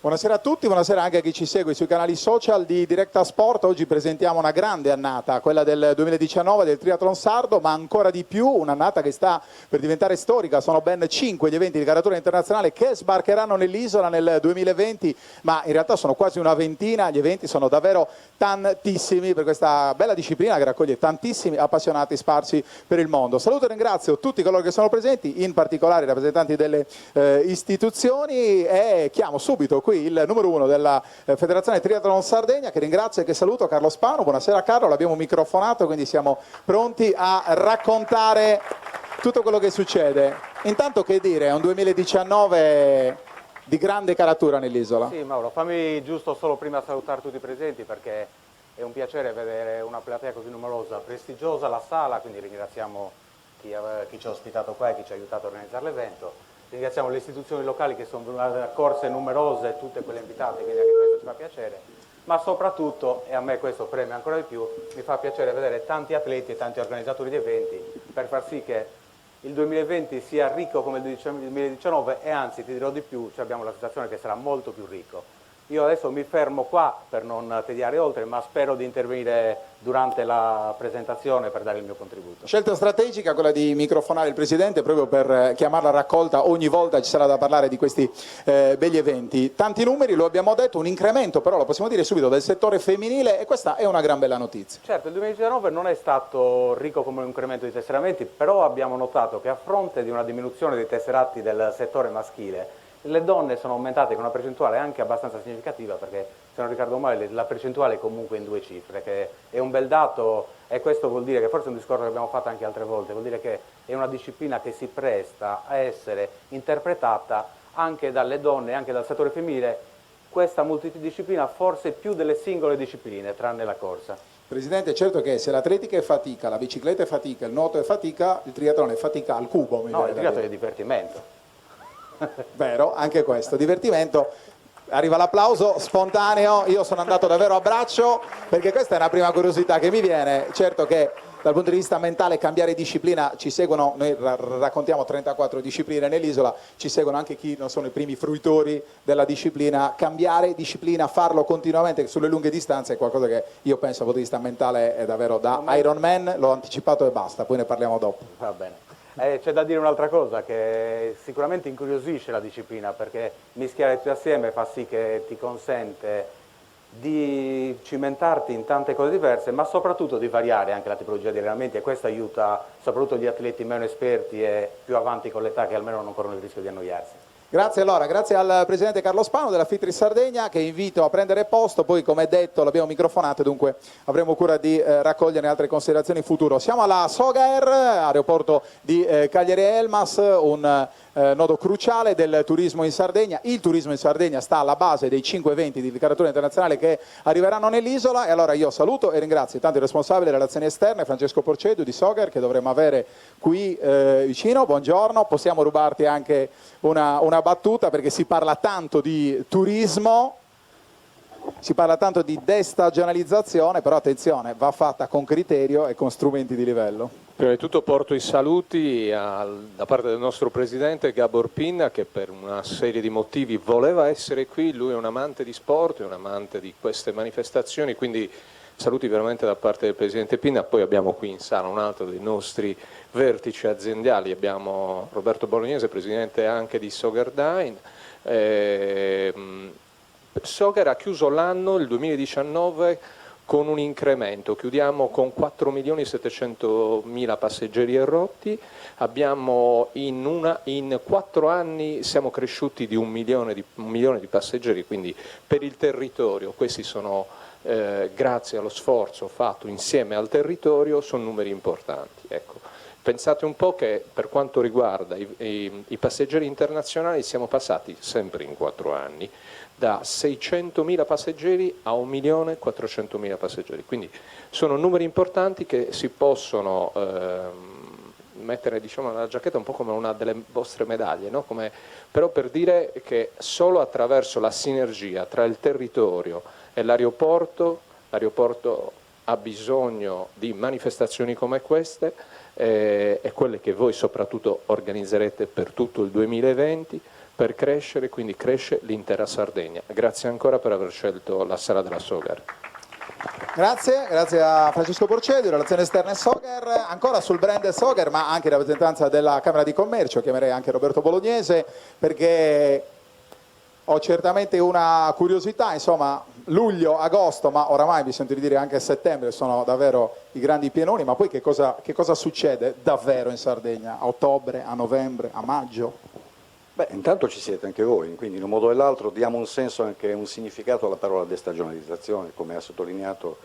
Buonasera a tutti, buonasera anche a chi ci segue sui canali social di Directa Sport. Oggi presentiamo una grande annata, quella del 2019 del triathlon sardo, ma ancora di più un'annata che sta per diventare storica. Sono ben 5 gli eventi di caratura internazionale che sbarcheranno nell'isola nel 2020, ma in realtà sono quasi una ventina. Gli eventi sono davvero tantissimi per questa bella disciplina che raccoglie tantissimi appassionati sparsi per il mondo. Saluto e ringrazio tutti coloro che sono presenti, in particolare i rappresentanti delle istituzioni, e chiamo subito qui il numero uno della Federazione Triathlon Sardegna, che ringrazio e che saluto, Carlo Spano. Buonasera Carlo, l'abbiamo microfonato, quindi siamo pronti a raccontare tutto quello che succede. Intanto, che dire, è un 2019 di grande caratura nell'isola. Sì, Mauro, fammi giusto solo prima salutare tutti i presenti, perché è un piacere vedere una platea così numerosa, prestigiosa la sala, quindi ringraziamo chi ci ha ospitato qua e chi ci ha aiutato a organizzare l'evento. Ringraziamo le istituzioni locali che sono venute accorse numerose, tutte quelle invitate, quindi anche questo ci fa piacere. Ma soprattutto, e a me questo preme ancora di più, mi fa piacere vedere tanti atleti e tanti organizzatori di eventi per far sì che il 2020 sia ricco come il 2019, e anzi ti dirò di più, abbiamo la sensazione che sarà molto più ricco. Io adesso mi fermo qua per non tediare oltre, ma spero di intervenire durante la presentazione per dare il mio contributo. Scelta strategica quella di microfonare il Presidente proprio per chiamarla a raccolta ogni volta ci sarà da parlare di questi begli eventi. Tanti numeri, lo abbiamo detto, un incremento però, lo possiamo dire subito, del settore femminile, e questa è una gran bella notizia. Certo, il 2019 non è stato ricco come un incremento di tesseramenti, però abbiamo notato che a fronte di una diminuzione dei tesserati del settore maschile, le donne sono aumentate con una percentuale anche abbastanza significativa, perché se non ricordo male la percentuale è comunque in 2 cifre, che è un bel dato, e questo vuol dire che, forse è un discorso che abbiamo fatto anche altre volte, vuol dire che è una disciplina che si presta a essere interpretata anche dalle donne, anche dal settore femminile, questa multidisciplina forse più delle singole discipline, tranne la corsa. Presidente, certo che se l'atletica è fatica, la bicicletta è fatica, il nuoto è fatica, il triathlon è fatica al cubo. No, il triathlon è divertimento. Vero, anche questo, divertimento. Arriva l'applauso spontaneo, io sono andato davvero a braccio, perché questa è una prima curiosità che mi viene. Certo che dal punto di vista mentale cambiare disciplina, ci seguono, noi raccontiamo 34 discipline nell'isola, ci seguono anche chi non sono i primi fruitori della disciplina. Cambiare disciplina, farlo continuamente sulle lunghe distanze è qualcosa che io penso dal punto di vista mentale è davvero da Ironman, l'ho anticipato e basta, poi ne parliamo dopo. Va bene. C'è da dire un'altra cosa che sicuramente incuriosisce la disciplina, perché mischiare tutti assieme fa sì che ti consente di cimentarti in tante cose diverse, ma soprattutto di variare anche la tipologia di allenamenti, e questo aiuta soprattutto gli atleti meno esperti e più avanti con l'età, che almeno non corrono il rischio di annoiarsi. Grazie allora, grazie al Presidente Carlo Spano della FITRI Sardegna, che invito a prendere posto. Poi, come detto, l'abbiamo microfonato, dunque avremo cura di raccogliere altre considerazioni in futuro. Siamo alla Sogaer, aeroporto di Cagliari Elmas, un nodo cruciale del turismo in Sardegna. Il turismo in Sardegna sta alla base dei 5 eventi di caratura internazionale che arriveranno nell'isola, e allora io saluto e ringrazio tanto il responsabile delle relazioni esterne, Francesco Porcedu di Sogaer, che dovremmo avere qui vicino. Buongiorno, possiamo rubarti anche una battuta, perché si parla tanto di turismo, si parla tanto di destagionalizzazione, però attenzione, va fatta con criterio e con strumenti di livello. Prima di tutto porto i saluti da parte del nostro presidente Gabor Pinna, che per una serie di motivi voleva essere qui. Lui è un amante di sport, è un amante di queste manifestazioni, quindi saluti veramente da parte del presidente Pinna. Poi abbiamo qui in sala un altro dei nostri vertici aziendali, abbiamo Roberto Bolognese, presidente anche di Sogerdyne. Soger ha chiuso l'anno, il 2019, con un incremento, chiudiamo con 4.700.000 passeggeri e rotti, abbiamo in 4 anni siamo cresciuti di un milione di passeggeri, quindi per il territorio, questi sono grazie allo sforzo fatto insieme al territorio, sono numeri importanti. Ecco. Pensate un po' che per quanto riguarda i passeggeri internazionali siamo passati sempre in 4 anni da 600.000 passeggeri a 1.400.000 passeggeri, quindi sono numeri importanti che si possono mettere, diciamo, nella giacchetta, un po' come una delle vostre medaglie, no? Però per dire che solo attraverso la sinergia tra il territorio e l'aeroporto ha bisogno di manifestazioni come queste e quelle che voi soprattutto organizzerete per tutto il 2020, per crescere, quindi cresce l'intera Sardegna. Grazie ancora per aver scelto la sala della Sogar. Grazie a Francesco Porcedio, Relazioni Esterne Soger, ancora sul brand Soger, ma anche in rappresentanza della Camera di Commercio, chiamerei anche Roberto Bolognese, perché ho certamente una curiosità, insomma, luglio, agosto, ma oramai mi sento di dire anche settembre, sono davvero i grandi pienoni, ma poi che cosa succede davvero in Sardegna? A ottobre, a novembre, a maggio? Beh, intanto ci siete anche voi, quindi in un modo o nell'altro diamo un senso, anche un significato alla parola destagionalizzazione, come ha sottolineato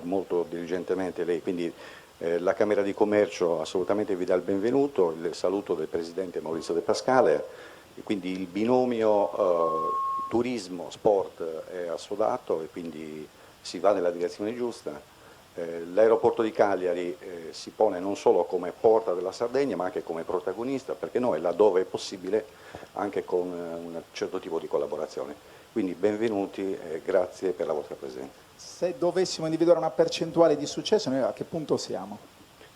molto diligentemente lei. Quindi la Camera di Commercio assolutamente vi dà il benvenuto, il saluto del Presidente Maurizio De Pascale, e quindi il binomio turismo-sport è assodato e quindi si va nella direzione giusta. L'aeroporto di Cagliari si pone non solo come porta della Sardegna ma anche come protagonista, perché noi laddove è possibile anche con un certo tipo di collaborazione. Quindi benvenuti e grazie per la vostra presenza. Se dovessimo individuare una percentuale di successo, noi a che punto siamo?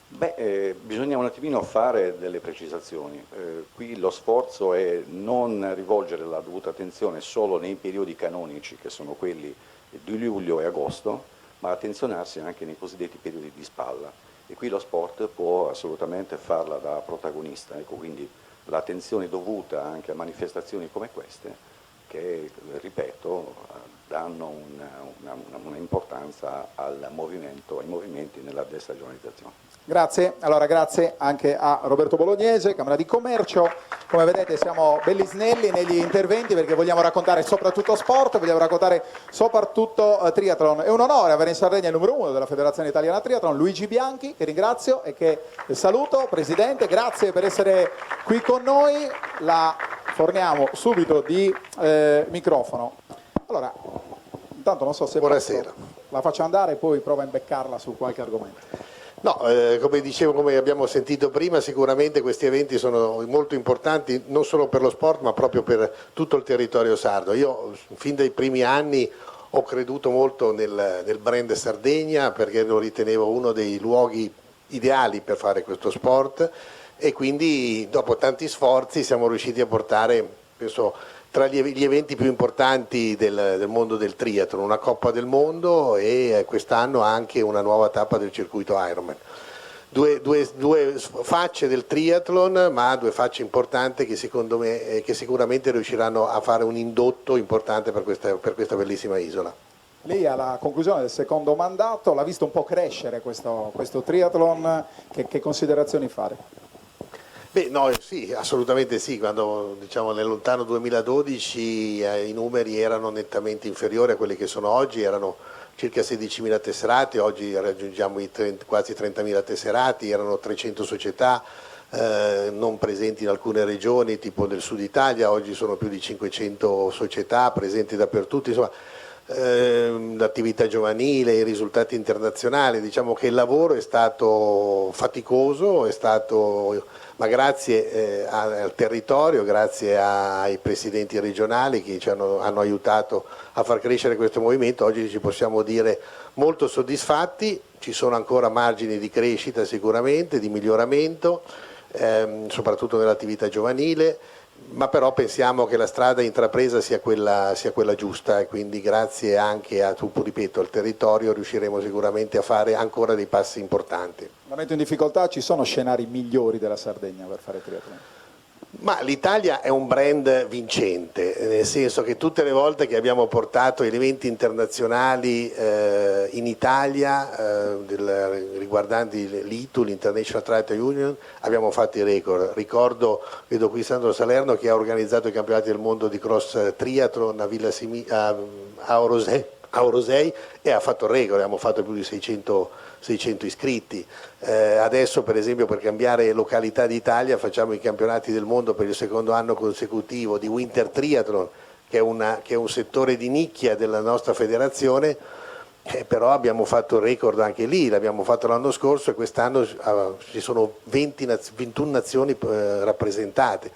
Beh, bisogna un attimino fare delle precisazioni. Qui lo sforzo è non rivolgere la dovuta attenzione solo nei periodi canonici, che sono quelli di luglio e agosto, ma attenzionarsi anche nei cosiddetti periodi di spalla, e qui lo sport può assolutamente farla da protagonista, ecco, quindi l'attenzione dovuta anche a manifestazioni come queste che, ripeto, danno una importanza al movimento, ai movimenti nella destagionalizzazione. Grazie, allora grazie anche a Roberto Bolognese, Camera di Commercio. Come vedete siamo belli snelli negli interventi perché vogliamo raccontare soprattutto sport, vogliamo raccontare soprattutto triathlon. È un onore avere in Sardegna il numero 1 della Federazione Italiana Triathlon, Luigi Bianchi, che ringrazio e che saluto. Presidente, grazie per essere qui con noi. La forniamo subito di microfono. Allora, intanto non so se buonasera. La faccio andare e poi prova a imbeccarla su qualche argomento. No, come dicevo, come abbiamo sentito prima, sicuramente questi eventi sono molto importanti non solo per lo sport ma proprio per tutto il territorio sardo. Io fin dai primi anni ho creduto molto nel brand Sardegna perché lo ritenevo uno dei luoghi ideali per fare questo sport e quindi dopo tanti sforzi siamo riusciti a portare, penso, tra gli eventi più importanti del mondo del triathlon, una Coppa del Mondo e quest'anno anche una nuova tappa del circuito Ironman. Due facce del triathlon, ma due facce importanti che secondo me che sicuramente riusciranno a fare un indotto importante per questa bellissima isola. Lei alla conclusione del secondo mandato l'ha visto un po' crescere questo triathlon, che considerazioni fare? Beh, no, sì, assolutamente sì, quando diciamo nel lontano 2012 i numeri erano nettamente inferiori a quelli che sono oggi, erano circa 16.000 tesserati, oggi raggiungiamo quasi 30.000 tesserati, erano 300 società non presenti in alcune regioni tipo nel sud Italia, oggi sono più di 500 società presenti dappertutto, insomma l'attività giovanile, i risultati internazionali, diciamo che il lavoro è stato faticoso, ma grazie al territorio, grazie ai presidenti regionali che ci hanno aiutato a far crescere questo movimento, oggi ci possiamo dire molto soddisfatti, ci sono ancora margini di crescita sicuramente, di miglioramento, soprattutto nell'attività giovanile, ma però pensiamo che la strada intrapresa sia quella giusta e quindi grazie anche ripeto, al territorio riusciremo sicuramente a fare ancora dei passi importanti. La metto in difficoltà, ci sono scenari migliori della Sardegna per fare triathlon? Ma l'Italia è un brand vincente, nel senso che tutte le volte che abbiamo portato elementi internazionali in Italia riguardanti l'ITU, l'International Triathlon Union, abbiamo fatto i record. Ricordo, vedo qui Sandro Salerno che ha organizzato i campionati del mondo di cross triathlon a Orosei e ha fatto il record, abbiamo fatto più di 600 iscritti. Adesso per esempio per cambiare località d'Italia facciamo i campionati del mondo per il secondo anno consecutivo di Winter Triathlon, che è un settore di nicchia della nostra federazione, però abbiamo fatto il record anche lì, l'abbiamo fatto l'anno scorso e quest'anno ci sono 21 nazioni rappresentate,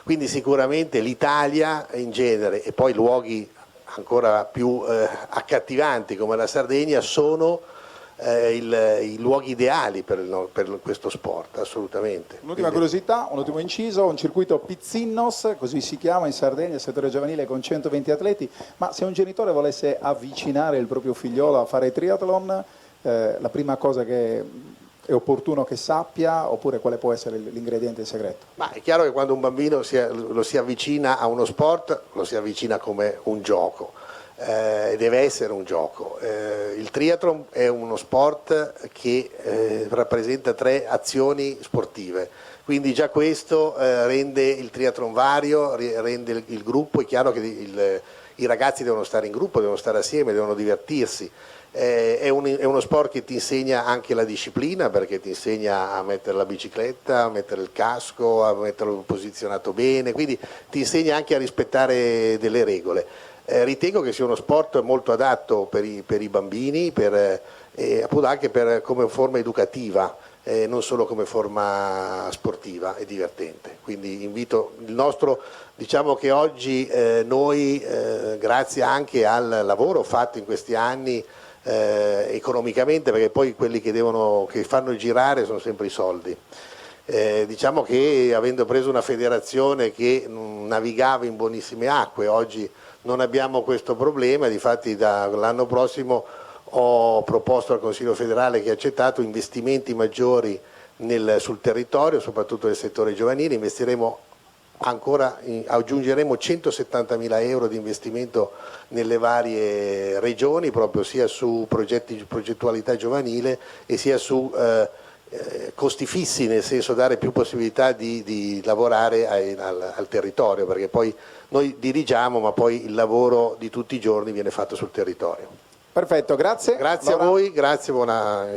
quindi sicuramente l'Italia in genere e poi luoghi ancora più accattivanti come la Sardegna sono i luoghi ideali per questo sport, assolutamente. Un'ultima curiosità, un ultimo inciso, un circuito Pizzinnos, così si chiama in Sardegna, il settore giovanile con 120 atleti, ma se un genitore volesse avvicinare il proprio figliolo a fare triathlon, la prima cosa che è opportuno che sappia, oppure quale può essere l'ingrediente segreto? Ma è chiaro che quando un bambino lo si avvicina a uno sport, lo si avvicina come un gioco. Deve essere un gioco. Il triathlon è uno sport che rappresenta 3 azioni sportive, quindi già questo rende il triathlon vario, rende il gruppo. È chiaro che i ragazzi devono stare in gruppo, devono stare assieme, devono divertirsi. È uno sport che ti insegna anche la disciplina, perché ti insegna a mettere la bicicletta, a mettere il casco, a metterlo posizionato bene, quindi ti insegna anche a rispettare delle regole. Ritengo che sia uno sport molto adatto per i bambini, appunto anche come forma educativa, non solo come forma sportiva e divertente. Quindi invito il nostro, diciamo che oggi noi, grazie anche al lavoro fatto in questi anni economicamente, perché poi quelli che fanno girare sono sempre i soldi. Diciamo che avendo preso una federazione che navigava in buonissime acque, oggi non abbiamo questo problema. Difatti dall'anno prossimo ho proposto al Consiglio federale, che ha accettato, investimenti maggiori sul territorio, soprattutto nel settore giovanile. Investiremo aggiungeremo 170.000 euro di investimento nelle varie regioni, proprio sia su progettualità giovanile e sia su costi fissi, nel senso dare più possibilità di lavorare al territorio, perché poi noi dirigiamo, ma poi il lavoro di tutti i giorni viene fatto sul territorio. Perfetto, grazie. Grazie allora, a voi, grazie,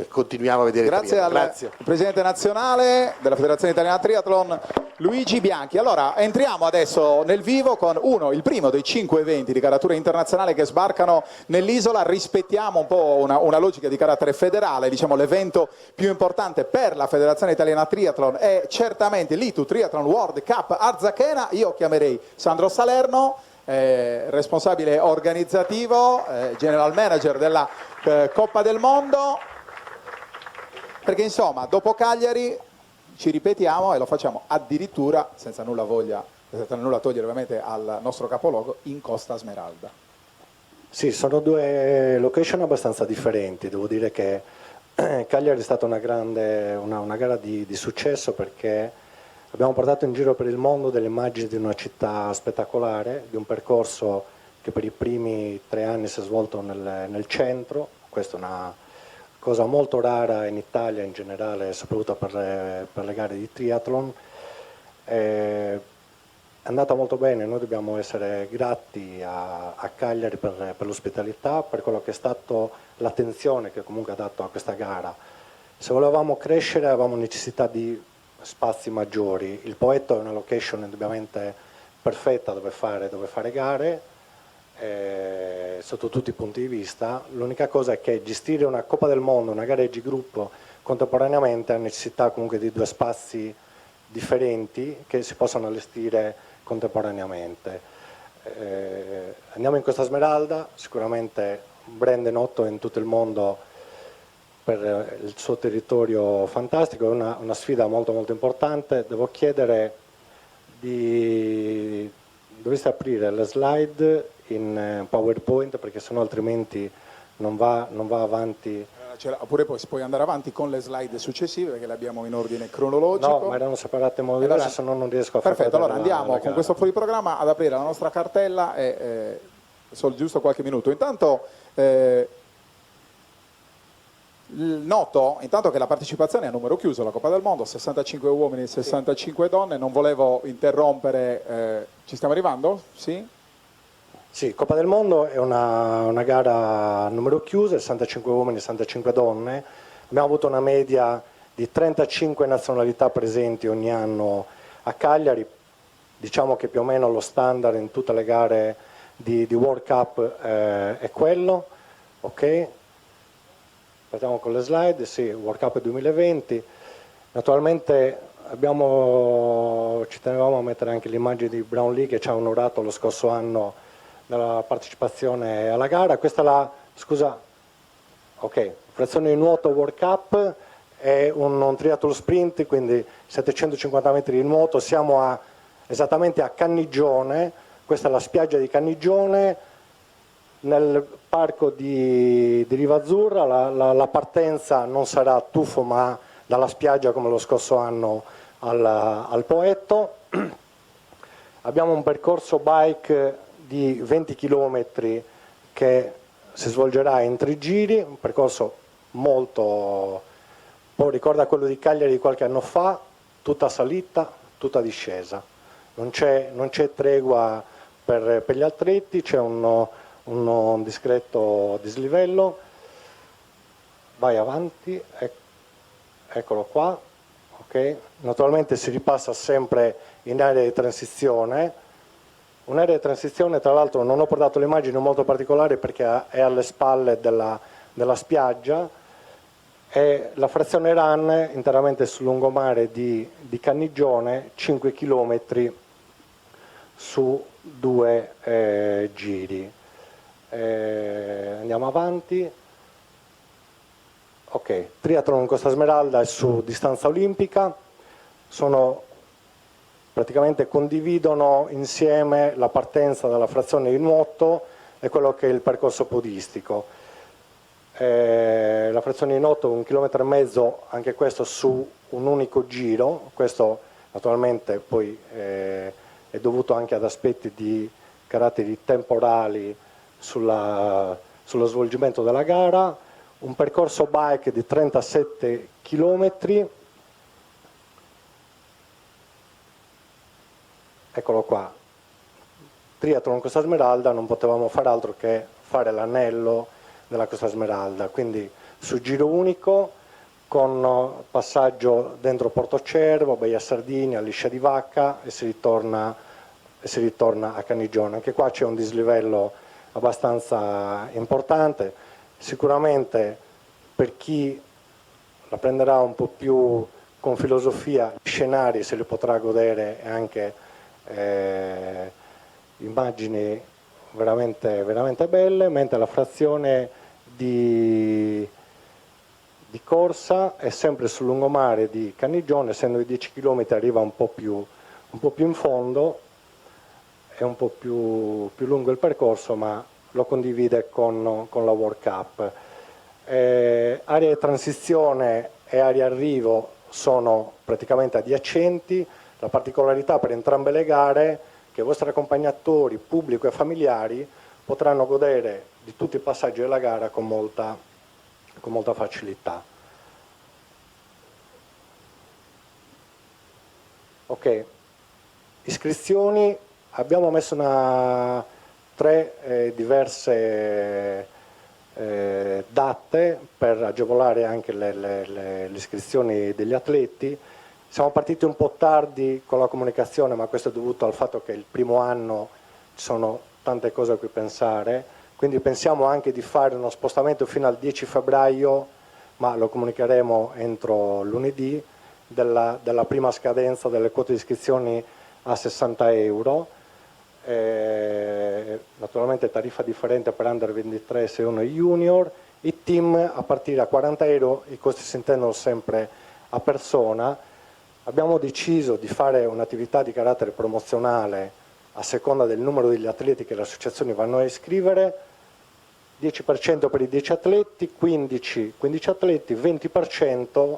continuiamo a vedere grazie al Presidente nazionale della Federazione Italiana Triathlon, Luigi Bianchi. Allora, entriamo adesso nel vivo con il primo dei 5 eventi di caratura internazionale che sbarcano nell'isola. Rispettiamo un po' una logica di carattere federale, diciamo l'evento più importante per la Federazione Italiana Triathlon è certamente l'ITU Triathlon World Cup Arzachena. Io chiamerei Sandro Salerno, responsabile organizzativo, general manager della Coppa del Mondo, perché insomma dopo Cagliari ci ripetiamo e lo facciamo addirittura, senza nulla togliere ovviamente al nostro capoluogo, in Costa Smeralda. Sì, sono 2 location abbastanza differenti. Devo dire che Cagliari è stata una gara di successo, perché abbiamo portato in giro per il mondo delle immagini di una città spettacolare, di un percorso che per i primi 3 anni si è svolto nel centro. Questa è una cosa molto rara in Italia in generale, soprattutto per le gare di triathlon. È andata molto bene, noi dobbiamo essere grati a Cagliari per l'ospitalità, per quello che è stato l'attenzione che comunque ha dato a questa gara. Se volevamo crescere avevamo necessità di spazi maggiori. Il Poetto è una location indubbiamente perfetta dove fare gare, sotto tutti i punti di vista. L'unica cosa è che gestire una Coppa del Mondo, una gara G gruppo contemporaneamente ha necessità comunque di 2 spazi differenti che si possano allestire contemporaneamente. Andiamo in Costa Smeralda, sicuramente un brand noto in tutto il mondo per il suo territorio fantastico, è una sfida molto molto importante. Devo chiedere dovreste aprire le slide in PowerPoint, perché sennò altrimenti non va avanti. Oppure poi si può andare avanti con le slide successive, perché le abbiamo in ordine cronologico. No, ma erano separate in modo diverso, se no non riesco a fare. Perfetto, allora andiamo con questo fuori programma ad aprire la nostra cartella e solo giusto qualche minuto. Intanto noto che la partecipazione è a numero chiuso alla Coppa del Mondo, 65 uomini e 65 donne. Non volevo interrompere, ci stiamo arrivando? Sì? Sì, Coppa del Mondo è una gara a numero chiuso, 65 uomini e 65 donne. Abbiamo avuto una media di 35 nazionalità presenti ogni anno a Cagliari. Diciamo che più o meno lo standard in tutte le gare di World Cup è quello. Ok? Partiamo con le slide. Sì, World Cup 2020. Naturalmente ci tenevamo a mettere anche l'immagine di Brownlee, che ci ha onorato lo scorso anno della partecipazione alla gara. Questa è Ok, frazione di nuoto World Cup è un triathlon sprint, quindi 750 metri di nuoto, siamo esattamente a Cannigione, questa è la spiaggia di Cannigione, nel parco di Riva Azzurra, la partenza non sarà a tuffo ma dalla spiaggia come lo scorso anno al Poetto. Abbiamo un percorso bike di 20 km che si svolgerà in 3 giri, un percorso molto, poi ricorda quello di Cagliari di qualche anno fa, tutta salita, tutta discesa, non c'è tregua per gli atleti, c'è un discreto dislivello. Vai avanti, eccolo qua, ok? Naturalmente si ripassa sempre in area di transizione. Un'area di transizione, tra l'altro non ho portato l'immagine molto particolare perché è alle spalle della spiaggia, e la frazione run interamente sul lungomare di Cannigione, 5 km su 2 giri. Andiamo avanti. Ok, triathlon Costa Smeralda è su distanza olimpica, praticamente condividono insieme la partenza dalla frazione di nuoto e quello che è il percorso podistico. La frazione di nuoto 1,5 km, anche questo su un unico giro, questo naturalmente poi è dovuto anche ad aspetti di caratteri temporali sullo svolgimento della gara. Un percorso bike di 37 km, eccolo qua, triathlon Costa Smeralda, non potevamo fare altro che fare l'anello della Costa Smeralda, quindi su giro unico con passaggio dentro Portocervo, Baia Sardinia, Liscia di Vacca e si ritorna a Cannigione. Anche qua c'è un dislivello abbastanza importante. Sicuramente per chi la prenderà un po' più con filosofia, gli scenari se li potrà godere e anche immagini veramente, veramente belle, mentre la frazione di corsa è sempre sul lungomare di Cannigione, essendo di 10 km arriva un po' più in fondo, è un po' più lungo il percorso, ma lo condivide con la World Cup. Area di transizione e area arrivo sono praticamente adiacenti. La particolarità per entrambe le gare è che i vostri accompagnatori, pubblico e familiari potranno godere di tutti i passaggi della gara con molta facilità. Ok, iscrizioni, abbiamo messo 3 diverse date per agevolare anche le iscrizioni degli atleti. Siamo partiti un po' tardi con la comunicazione, ma questo è dovuto al fatto che il primo anno ci sono tante cose a cui pensare, quindi pensiamo anche di fare uno spostamento fino al 10 febbraio, ma lo comunicheremo entro lunedì, della prima scadenza delle quote di iscrizioni a 60 euro. Naturalmente tariffa differente per under 23, C1 e junior. I team a partire da 40 euro, i costi si intendono sempre a persona. Abbiamo deciso di fare un'attività di carattere promozionale a seconda del numero degli atleti che le associazioni vanno a iscrivere, 10% per i 10 atleti, 15 atleti, 20%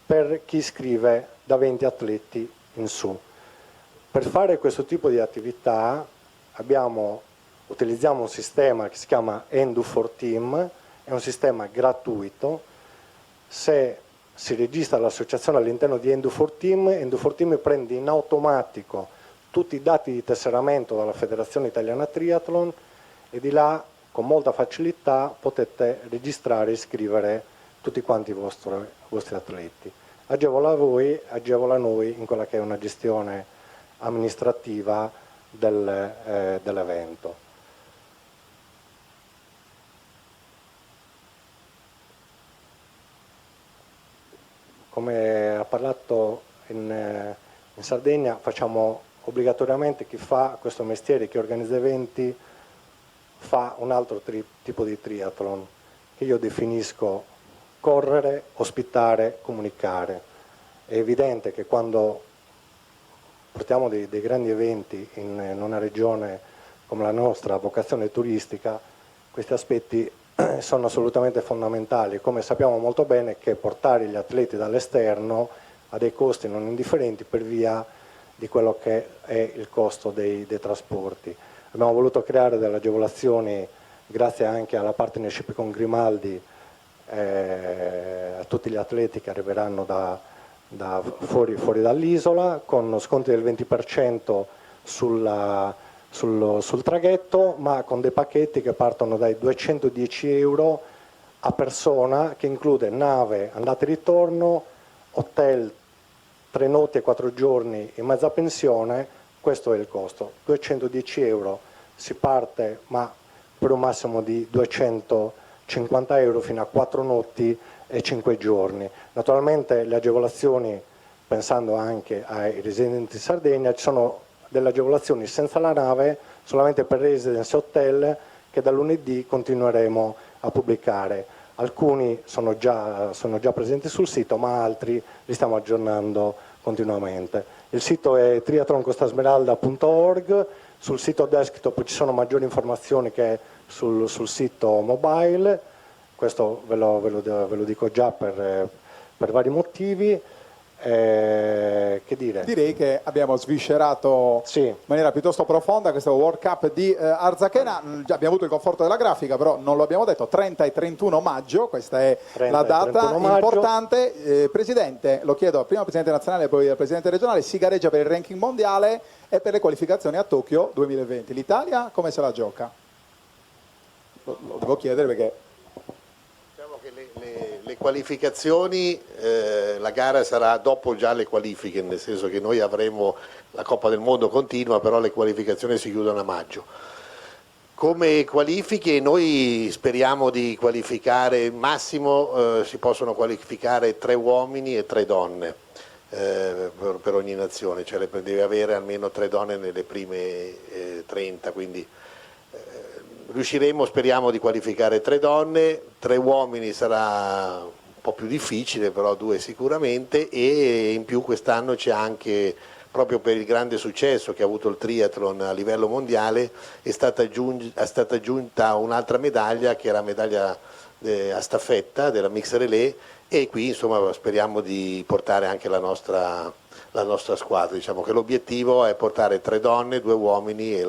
per chi iscrive da 20 atleti in su. Per fare questo tipo di attività utilizziamo un sistema che si chiama Endu4Team, è un sistema gratuito. Se si registra l'associazione all'interno di Endu4Team prende in automatico tutti i dati di tesseramento dalla Federazione Italiana Triathlon e di là con molta facilità potete registrare e iscrivere tutti quanti i vostri atleti. Agevola voi, agevola noi in quella che è una gestione amministrativa dell'evento. Come ha parlato in Sardegna, facciamo obbligatoriamente, chi fa questo mestiere, chi organizza eventi, fa un altro tipo di triathlon. che io definisco correre, ospitare, comunicare. È evidente che quando portiamo dei grandi eventi in una regione come la nostra, a vocazione turistica, questi aspetti sono assolutamente fondamentali. Come sappiamo molto bene che portare gli atleti dall'esterno ha dei costi non indifferenti per via di quello che è il costo dei trasporti. Abbiamo voluto creare delle agevolazioni, grazie anche alla partnership con Grimaldi, a tutti gli atleti che arriveranno da fuori dall'isola, con sconti del 20% sul traghetto, ma con dei pacchetti che partono dai 210 euro a persona, che include nave, andata e ritorno, hotel, 3 notti e 4 giorni in mezza pensione. Questo è il costo, 210 euro si parte, ma per un massimo di 250 euro fino a 4 notti e 5 giorni. Naturalmente le agevolazioni, pensando anche ai residenti in Sardegna, ci sono delle agevolazioni senza la nave, solamente per residence e hotel, che da lunedì continueremo a pubblicare. Alcuni sono già presenti sul sito, ma altri li stiamo aggiornando continuamente. Il sito è triathloncostasmeralda.org, sul sito desktop ci sono maggiori informazioni che sul sito mobile, questo ve lo dico già per vari motivi. Che dire? Direi che abbiamo sviscerato in maniera piuttosto profonda questo World Cup di Arzachena. Abbiamo avuto il conforto della grafica, però non lo abbiamo detto, 30 e 31 maggio, questa è la data importante. Presidente, lo chiedo prima al Presidente nazionale e poi al Presidente regionale, si gareggia per il ranking mondiale e per le qualificazioni a Tokyo 2020. L'Italia come se la gioca? Lo devo chiedere perché... Le qualificazioni, la gara sarà dopo già le qualifiche, nel senso che noi avremo la Coppa del Mondo continua, però le qualificazioni si chiudono a maggio. Come qualifiche noi speriamo di qualificare, massimo si possono qualificare 3 uomini e 3 donne per ogni nazione, cioè deve avere almeno 3 donne nelle prime 30, quindi riusciremo, speriamo, di qualificare 3 donne, 3 uomini sarà un po' più difficile, però 2 sicuramente, e in più quest'anno c'è anche, proprio per il grande successo che ha avuto il triathlon a livello mondiale, è stata aggiunta un'altra medaglia, che è la medaglia a staffetta della Mixed Relay, e qui insomma speriamo di portare anche la nostra squadra. Diciamo che l'obiettivo è portare 3 donne, 2 uomini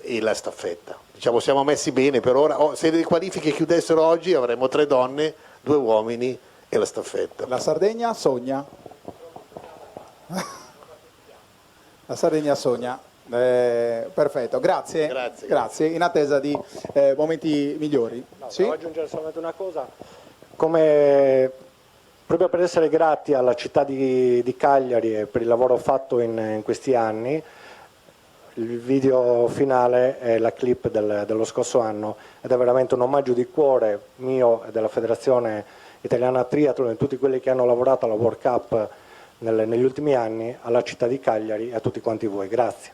e la staffetta. Diciamo siamo messi bene per ora. Se le qualifiche chiudessero oggi avremmo 3 donne, 2 uomini e la staffetta. La Sardegna sogna. La Sardegna sogna. Perfetto, grazie. Grazie. In attesa di momenti migliori. Sì? Devo aggiungere solamente una cosa. Proprio per essere grati alla città di Cagliari e per il lavoro fatto in questi anni, il video finale è la clip dello scorso anno ed è veramente un omaggio di cuore mio e della Federazione Italiana Triathlon e tutti quelli che hanno lavorato alla World Cup negli ultimi anni alla città di Cagliari e a tutti quanti voi. Grazie.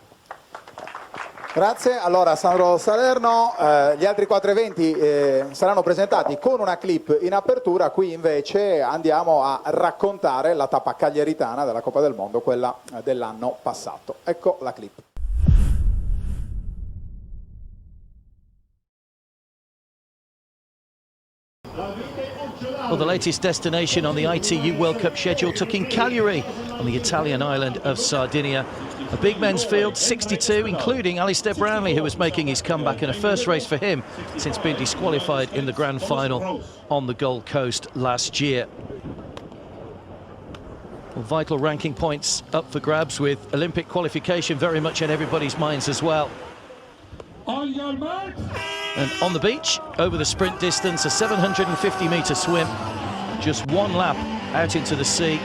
Grazie. Allora Sandro Salerno, gli altri 4 eventi saranno presentati con una clip in apertura, qui invece andiamo a raccontare la tappa cagliaritana della Coppa del Mondo, quella dell'anno passato. Ecco la clip. Well, the latest destination on the ITU World Cup schedule took in Cagliari on the Italian island of Sardinia. A big men's field, 62, including Alistair Brownlee, who was making his comeback in a first race for him since being disqualified in the grand final on the Gold Coast last year. Well, vital ranking points up for grabs, with Olympic qualification very much in everybody's minds as well. On your mark. And on the beach, over the sprint distance, a 750-metre swim, just 1 lap out into the sea.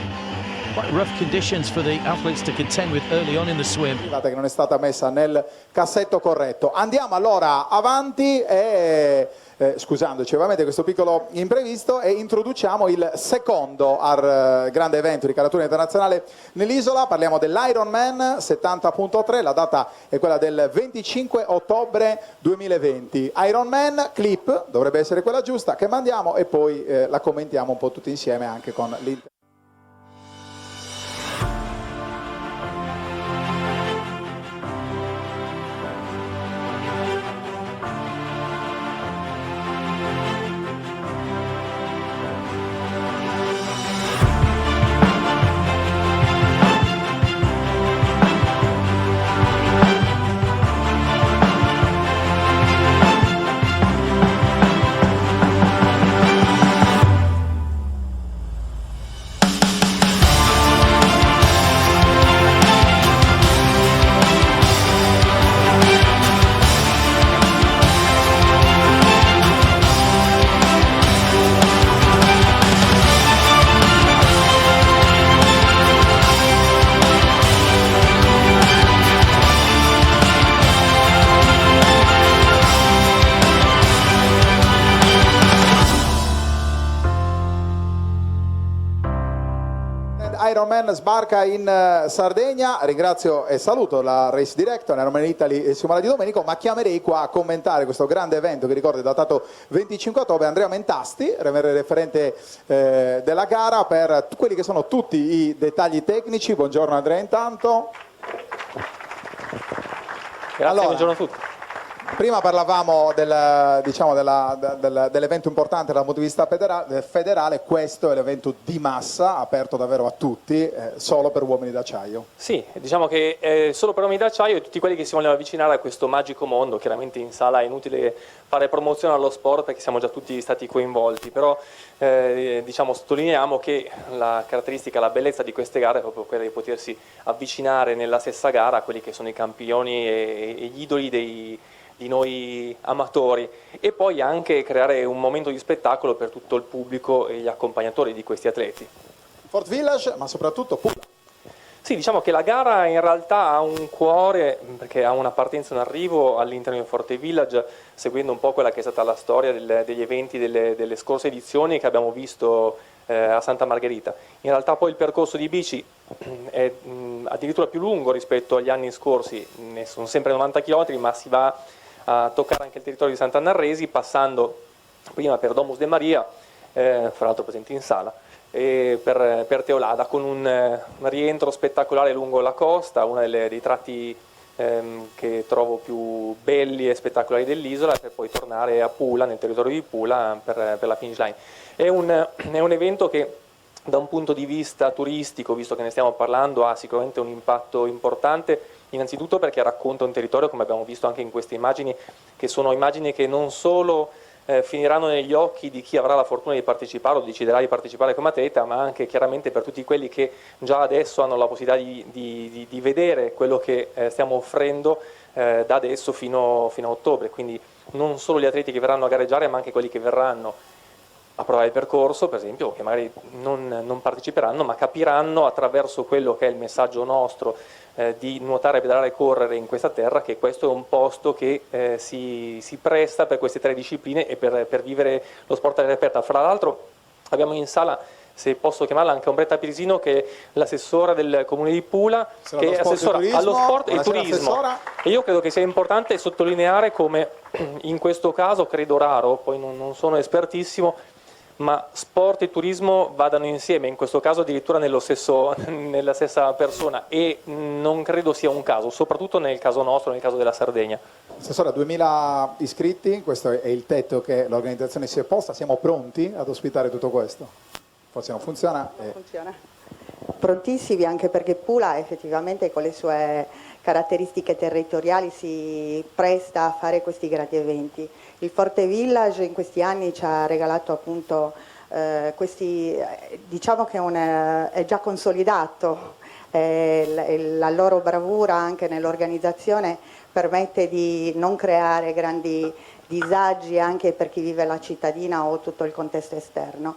Quite rough conditions for the athletes to contend with early on in the swim. Che non è stata messa nel cassetto corretto. Andiamo allora avanti e scusandoci ovviamente questo piccolo imprevisto, e introduciamo il secondo grande evento di caratura internazionale nell'isola. Parliamo dell'Ironman 70.3, la data è quella del 25 ottobre 2020. Ironman, clip, dovrebbe essere quella giusta, che mandiamo e poi la commentiamo un po' tutti insieme anche con l'Inter. Ironman sbarca in Sardegna. Ringrazio e saluto la Race Director, Ironman Italy e Simona Di Domenico, ma chiamerei qua a commentare questo grande evento che ricordo è datato 25 ottobre Andrea Mentasti, referente della gara, per quelli che sono tutti i dettagli tecnici. Buongiorno Andrea intanto. Grazie, allora, buongiorno a tutti. Prima parlavamo dell'evento importante dal punto di vista federale, questo è l'evento di massa, aperto davvero a tutti, solo per uomini d'acciaio. Sì, diciamo che è solo per uomini d'acciaio e tutti quelli che si vogliono avvicinare a questo magico mondo. Chiaramente in sala è inutile fare promozione allo sport perché siamo già tutti stati coinvolti, però sottolineiamo che la caratteristica, la bellezza di queste gare è proprio quella di potersi avvicinare nella stessa gara a quelli che sono i campioni e gli idoli di noi amatori, e poi anche creare un momento di spettacolo per tutto il pubblico e gli accompagnatori di questi atleti. Fort Village, ma soprattutto Pula. Sì, diciamo che la gara in realtà ha un cuore, perché ha una partenza e un arrivo all'interno di Forte Village, seguendo un po' quella che è stata la storia degli eventi delle scorse edizioni che abbiamo visto a Santa Margherita. In realtà poi il percorso di bici è addirittura più lungo rispetto agli anni scorsi, ne sono sempre 90 km, ma si va a toccare anche il territorio di Sant'Annarresi, passando prima per Domus de Maria, fra l'altro presente in sala, e per Teolada, con un rientro spettacolare lungo la costa, uno dei tratti che trovo più belli e spettacolari dell'isola, per poi tornare a Pula, nel territorio di Pula, per la finish line. È un evento che da un punto di vista turistico, visto che ne stiamo parlando, ha sicuramente un impatto importante, innanzitutto perché racconta un territorio, come abbiamo visto anche in queste immagini, che sono immagini che non solo finiranno negli occhi di chi avrà la fortuna di partecipare o deciderà di partecipare come atleta, ma anche chiaramente per tutti quelli che già adesso hanno la possibilità di vedere quello che stiamo offrendo da adesso fino a ottobre. Quindi non solo gli atleti che verranno a gareggiare, ma anche quelli che verranno a provare il percorso, per esempio, che magari non parteciperanno, ma capiranno attraverso quello che è il messaggio nostro di nuotare, pedalare e correre in questa terra, che questo è un posto che si presta per queste tre discipline e per vivere lo sport all'aria aperta. Fra l'altro abbiamo in sala, se posso chiamarla, anche Ombretta Pirisino, che è l'assessora del Comune di Pula, che è assessora allo sport e turismo. E io credo che sia importante sottolineare come in questo caso, credo raro, poi non sono espertissimo, ma sport e turismo vadano insieme, in questo caso addirittura nella stessa persona, e non credo sia un caso, soprattutto nel caso nostro, nel caso della Sardegna. Assessore, 2000 iscritti, questo è il tetto che l'organizzazione si è posta, siamo pronti ad ospitare tutto questo? Forse non funziona. Funziona. Prontissimi, anche perché Pula effettivamente con le sue caratteristiche territoriali si presta a fare questi grandi eventi. Il Forte Village in questi anni ci ha regalato appunto diciamo che è già consolidato, la loro bravura anche nell'organizzazione permette di non creare grandi disagi anche per chi vive la cittadina o tutto il contesto esterno.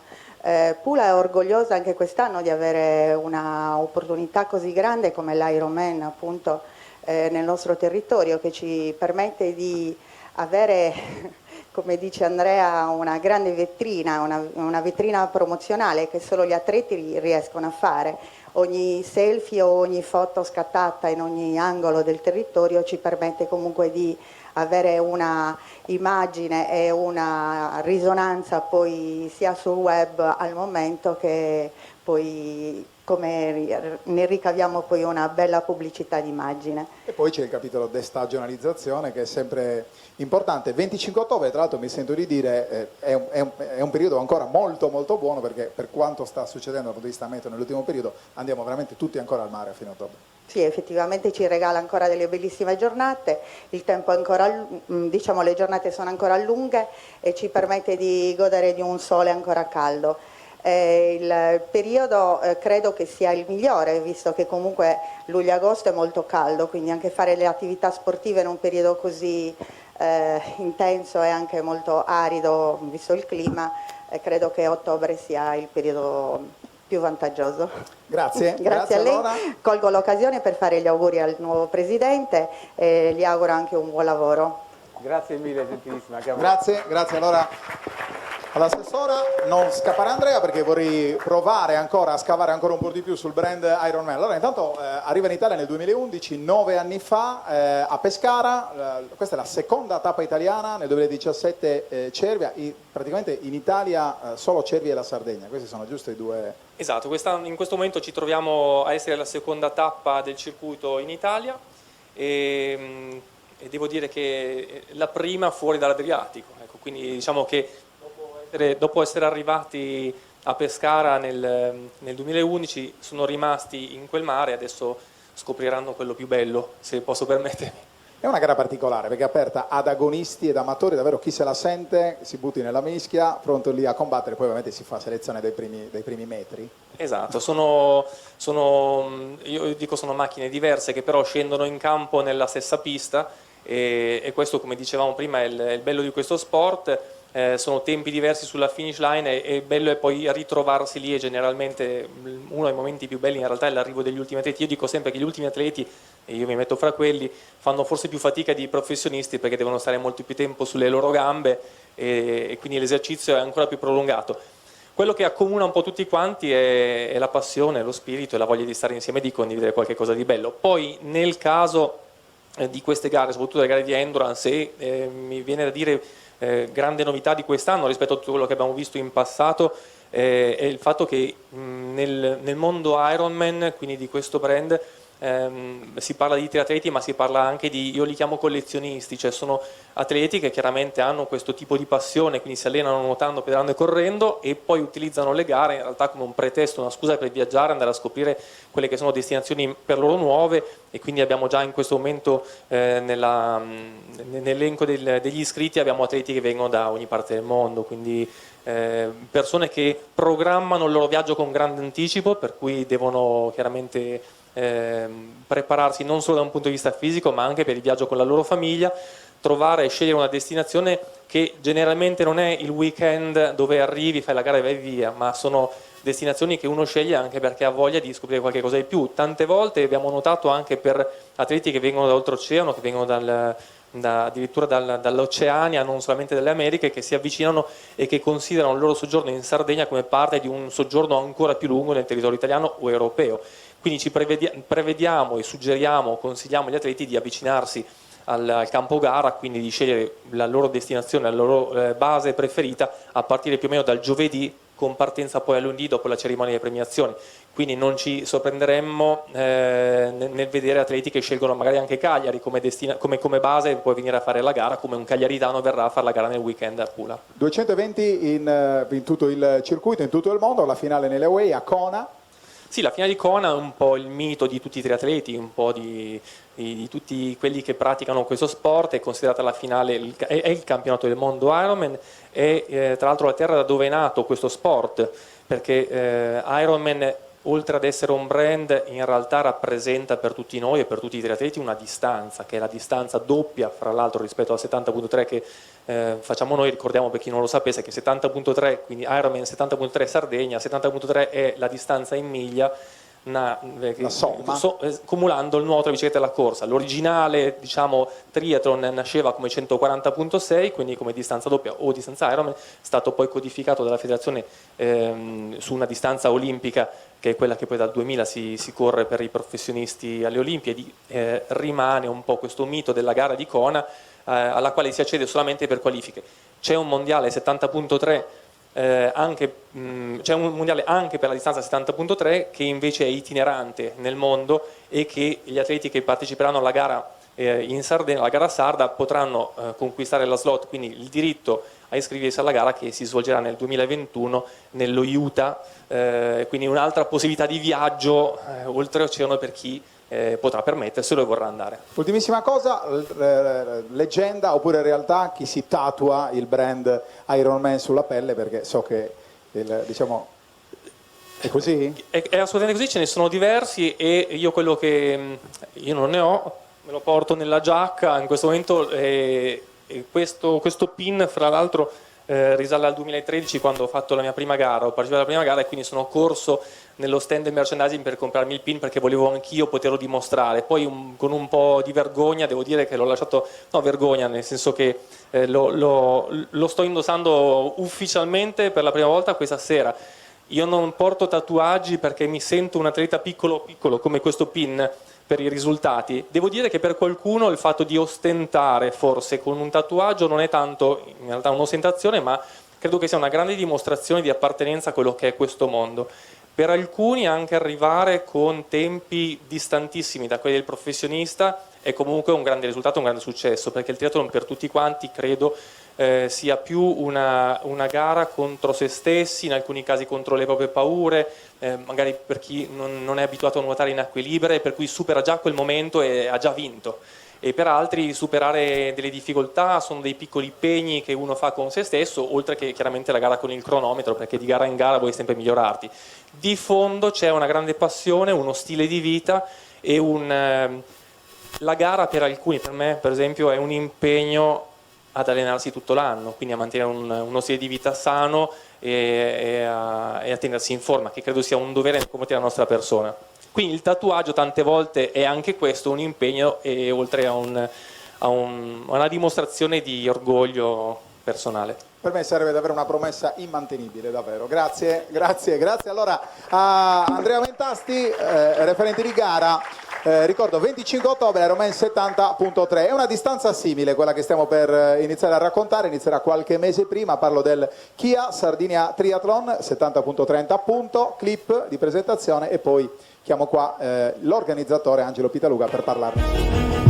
Pula è orgogliosa anche quest'anno di avere una opportunità così grande come l'Ironman appunto nel nostro territorio, che ci permette di avere come dice Andrea, una grande vetrina, una vetrina promozionale che solo gli atleti riescono a fare. Ogni selfie o ogni foto scattata in ogni angolo del territorio ci permette comunque di avere una immagine e una risonanza poi sia sul web al momento che poi come ne ricaviamo poi una bella pubblicità d'immagine. E poi c'è il capitolo destagionalizzazione che è sempre importante. 25 ottobre, tra l'altro mi sento di dire, è un periodo ancora molto molto buono, perché per quanto sta succedendo dal punto di vista meteo nell'ultimo periodo andiamo veramente tutti ancora al mare a fine ottobre. Sì, effettivamente ci regala ancora delle bellissime giornate, il tempo è ancora, diciamo, le giornate sono ancora lunghe e ci permette di godere di un sole ancora caldo. Il periodo credo che sia il migliore, visto che comunque luglio-agosto è molto caldo, quindi anche fare le attività sportive in un periodo così intenso e anche molto arido, visto il clima, credo che ottobre sia il periodo più vantaggioso. Grazie. Grazie a lei. Allora. Colgo l'occasione per fare gli auguri al nuovo Presidente e gli auguro anche un buon lavoro. Grazie mille, gentilissima. Grazie. Allora all'assessora, non scappare Andrea perché vorrei provare ancora a scavare ancora un po' di più sul brand Ironman. Allora intanto arriva in Italia nel 2011, 9 anni fa, a Pescara, questa è la seconda tappa italiana, nel 2017 Cervia, praticamente in Italia solo Cervia e la Sardegna, questi sono giusto i due... Esatto, in questo momento ci troviamo a essere la seconda tappa del circuito in Italia e devo dire che la prima fuori dall'Adriatico, ecco, quindi diciamo che dopo essere arrivati a Pescara nel 2011 sono rimasti in quel mare, adesso scopriranno quello più bello, se posso permettermi. È una gara particolare perché è aperta ad agonisti ed amatori, davvero chi se la sente si butti nella mischia, pronto lì a combattere, poi ovviamente si fa selezione dei primi metri. Esatto, io dico sono macchine diverse che però scendono in campo nella stessa pista e questo, come dicevamo prima, è il bello di questo sport. Sono tempi diversi sulla finish line e bello è poi ritrovarsi lì, e generalmente uno dei momenti più belli in realtà è l'arrivo degli ultimi atleti. Io dico sempre che gli ultimi atleti, e io mi metto fra quelli, fanno forse più fatica di professionisti perché devono stare molto più tempo sulle loro gambe e quindi l'esercizio è ancora più prolungato. Quello che accomuna un po' tutti quanti è la passione, lo spirito e la voglia di stare insieme e di condividere qualche cosa di bello. Poi nel caso di queste gare, soprattutto le gare di endurance, mi viene da dire grande novità di quest'anno rispetto a tutto quello che abbiamo visto in passato è il fatto che nel mondo Ironman, quindi di questo brand, si parla di triatleti ma si parla anche di, io li chiamo collezionisti, cioè sono atleti che chiaramente hanno questo tipo di passione, quindi si allenano nuotando, pedalando e correndo e poi utilizzano le gare in realtà come un pretesto, una scusa per viaggiare, andare a scoprire quelle che sono destinazioni per loro nuove, e quindi abbiamo già in questo momento nell'elenco degli iscritti abbiamo atleti che vengono da ogni parte del mondo, quindi persone che programmano il loro viaggio con grande anticipo, per cui devono chiaramente prepararsi non solo da un punto di vista fisico ma anche per il viaggio con la loro famiglia, trovare e scegliere una destinazione che generalmente non è il weekend dove arrivi, fai la gara e vai via, ma sono destinazioni che uno sceglie anche perché ha voglia di scoprire qualche cosa di più. Tante volte abbiamo notato anche per atleti che vengono da oltreoceano, che vengono addirittura dall'Oceania, non solamente dalle Americhe, che si avvicinano e che considerano il loro soggiorno in Sardegna come parte di un soggiorno ancora più lungo nel territorio italiano o europeo. Quindi ci prevediamo e suggeriamo, consigliamo agli atleti di avvicinarsi al campo gara, quindi di scegliere la loro destinazione, la loro base preferita a partire più o meno dal giovedì, con partenza poi a lunedì dopo la cerimonia di premiazioni. Quindi non ci sorprenderemmo nel vedere atleti che scelgono magari anche Cagliari come base e poi venire a fare la gara, come un cagliaritano verrà a fare la gara nel weekend a Pula. 220 in tutto il circuito, in tutto il mondo, la finale nelle Away a Kona. Sì, la finale di Kona è un po' il mito di tutti i triatleti, un po' di tutti quelli che praticano questo sport, è considerata la finale, è il campionato del mondo Ironman, è tra l'altro la terra da dove è nato questo sport, perché Ironman, oltre ad essere un brand, in realtà rappresenta per tutti noi e per tutti i triatleti una distanza, che è la distanza doppia, fra l'altro, rispetto al 70.3 che facciamo noi. Ricordiamo, per chi non lo sapesse, che 70.3, quindi Ironman 70.3 Sardegna, 70.3 è la distanza in miglia cumulando il nuoto, la bicicletta e la corsa. L'originale, diciamo, triathlon nasceva come 140.6, quindi come distanza doppia o distanza Ironman, è stato poi codificato dalla federazione su una distanza olimpica, che è quella che poi dal 2000 si corre per i professionisti alle Olimpiadi. Rimane un po' questo mito della gara di Kona, alla quale si accede solamente per qualifiche. C'è un mondiale 70.3, c'è un mondiale anche per la distanza 70.3 che invece è itinerante nel mondo, e che gli atleti che parteciperanno alla gara in Sardegna, la gara sarda, potranno conquistare la slot, quindi il diritto a iscriversi alla gara, che si svolgerà nel 2021 nello Utah, quindi un'altra possibilità di viaggio oltreoceano per chi potrà permetterselo e vorrà andare. Ultimissima cosa, leggenda oppure realtà, chi si tatua il brand Ironman sulla pelle, perché so che diciamo è così? È assolutamente così, ce ne sono diversi, e io quello che io non ne ho, me lo porto nella giacca in questo momento, e questo pin fra l'altro risale al 2013, quando ho fatto la mia prima gara, ho partecipato alla prima gara, e quindi sono corso nello stand del merchandising per comprarmi il pin, perché volevo anch'io poterlo dimostrare. Poi con un po' di vergogna devo dire che l'ho lasciato, no vergogna nel senso che lo sto indossando ufficialmente per la prima volta questa sera. Io non porto tatuaggi perché mi sento un atleta piccolo come questo pin per i risultati. Devo dire che per qualcuno il fatto di ostentare forse con un tatuaggio non è tanto in realtà un'ostentazione, ma credo che sia una grande dimostrazione di appartenenza a quello che è questo mondo. Per alcuni anche arrivare con tempi distantissimi da quelli del professionista è comunque un grande risultato, un grande successo, perché il triathlon per tutti quanti credo sia più una gara contro se stessi, in alcuni casi contro le proprie paure, magari per chi non è abituato a nuotare in acque libere, per cui supera già quel momento e ha già vinto. E per altri superare delle difficoltà sono dei piccoli impegni che uno fa con se stesso, oltre che chiaramente la gara con il cronometro, perché di gara in gara vuoi sempre migliorarti. Di fondo c'è una grande passione, uno stile di vita e la gara per alcuni, per me per esempio, è un impegno ad allenarsi tutto l'anno, quindi a mantenere uno stile di vita sano e a tenersi in forma, che credo sia un dovere nei confronti della nostra persona. Quindi il tatuaggio tante volte è anche questo, un impegno, e oltre a una dimostrazione di orgoglio personale. Per me sarebbe davvero una promessa immantenibile, davvero. Grazie. Allora, a Andrea Mentasti, referente di gara, ricordo 25 ottobre Ironman 70.3, è una distanza simile quella che stiamo per iniziare a raccontare, inizierà qualche mese prima, parlo del Kia Sardinia Triathlon 70.30 appunto, clip di presentazione, e poi chiamo qua l'organizzatore Angelo Pitaluga per parlarne.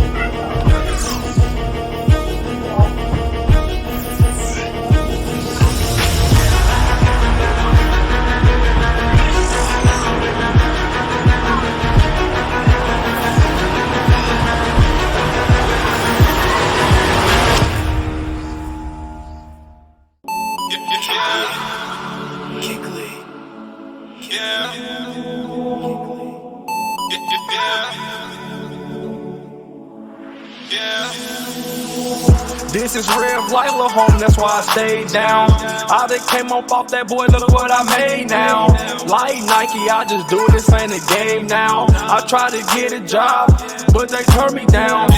This is real life, little home, that's why I stayed down. I just came up off that boy, look what I made now. Like Nike, I just do this, ain't a game now. I try to get a job, but they turn me down.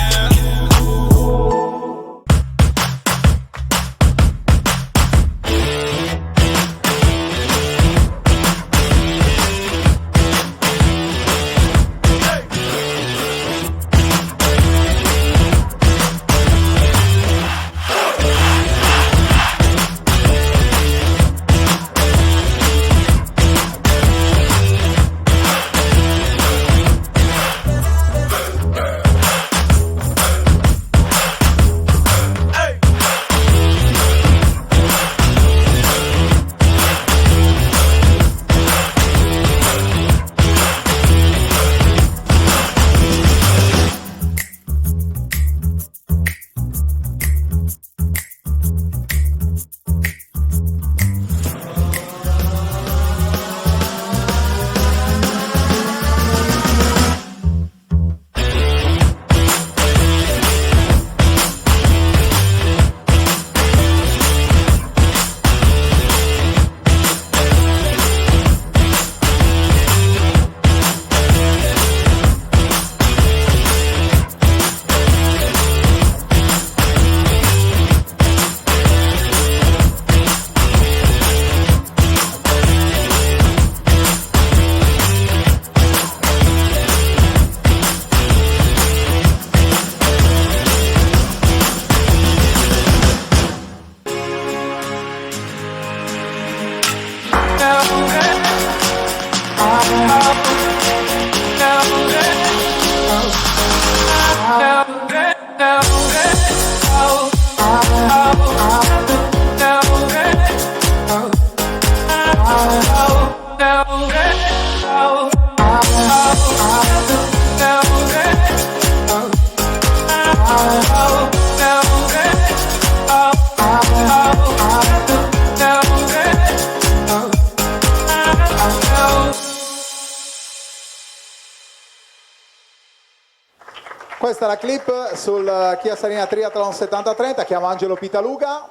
Questa è la clip sul Kia Sarina Triathlon 70-30, chiamo Angelo Pitaluga.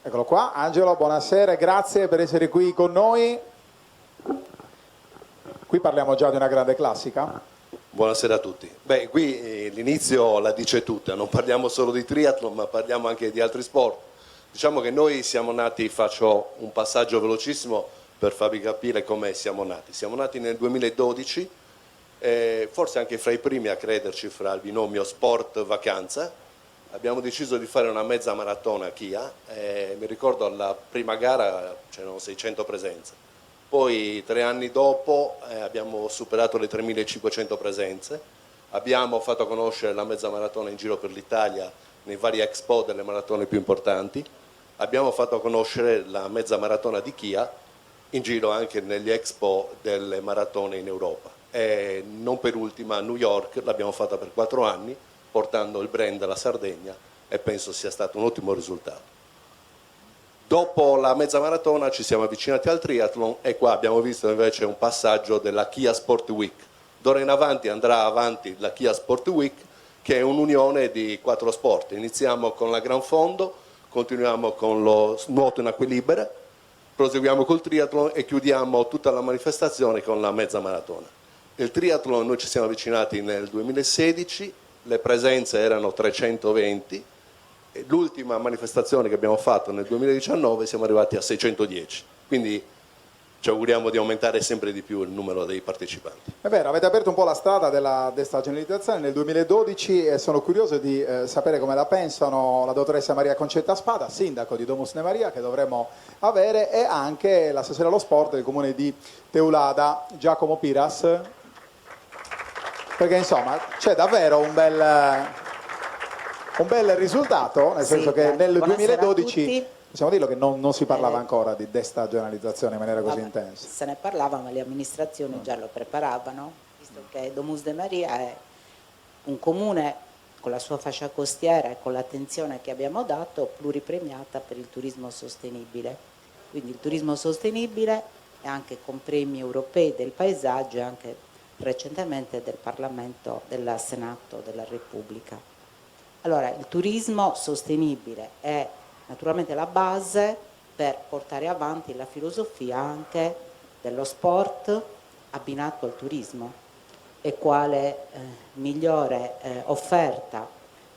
Eccolo qua, Angelo, buonasera e grazie per essere qui con noi. Qui parliamo già di una grande classica. Buonasera a tutti. Beh, qui l'inizio la dice tutta, non parliamo solo di triathlon, ma parliamo anche di altri sport. Diciamo che noi siamo nati, faccio un passaggio velocissimo per farvi capire come siamo nati. Siamo nati nel 2012, forse anche fra i primi a crederci fra il binomio sport-vacanza. Abbiamo deciso di fare una mezza maratona a Kia, mi ricordo alla prima gara c'erano 600 presenze. Poi 3 anni dopo abbiamo superato le 3.500 presenze, abbiamo fatto conoscere la mezza maratona in giro per l'Italia nei vari expo delle maratone più importanti, abbiamo fatto conoscere la mezza maratona di Kia in giro anche negli expo delle maratone in Europa. E non per ultima a New York l'abbiamo fatta per 4 anni, portando il brand alla Sardegna e penso sia stato un ottimo risultato. Dopo la mezza maratona ci siamo avvicinati al triathlon e qua abbiamo visto invece un passaggio della Kia Sport Week. D'ora in avanti andrà avanti la Kia Sport Week, che è un'unione di 4 sport. Iniziamo con la Gran Fondo, continuiamo con lo nuoto in acque libere, proseguiamo col triathlon e chiudiamo tutta la manifestazione con la mezza maratona. Il triathlon noi ci siamo avvicinati nel 2016, le presenze erano 320, l'ultima manifestazione che abbiamo fatto nel 2019 siamo arrivati a 610, quindi ci auguriamo di aumentare sempre di più il numero dei partecipanti. È vero, avete aperto un po' la strada della destagionalizzazione nel 2012 e sono curioso di sapere come la pensano la dottoressa Maria Concetta Spada, sindaco di Domus Ne Maria, che dovremo avere, e anche l'assessore allo sport del comune di Teulada, Giacomo Piras, perché insomma c'è davvero un bel risultato, nel senso che nel 2012 possiamo dirlo che non si parlava ancora di destagionalizzazione in maniera così intensa. Se ne parlava, ma le amministrazioni già lo preparavano, visto che Domus de Maria è un comune con la sua fascia costiera e con l'attenzione che abbiamo dato pluripremiata per il turismo sostenibile. Quindi il turismo sostenibile e anche con premi europei del paesaggio e anche recentemente del Parlamento, del Senato della Repubblica. Allora, il turismo sostenibile è naturalmente la base per portare avanti la filosofia anche dello sport abbinato al turismo, e quale migliore offerta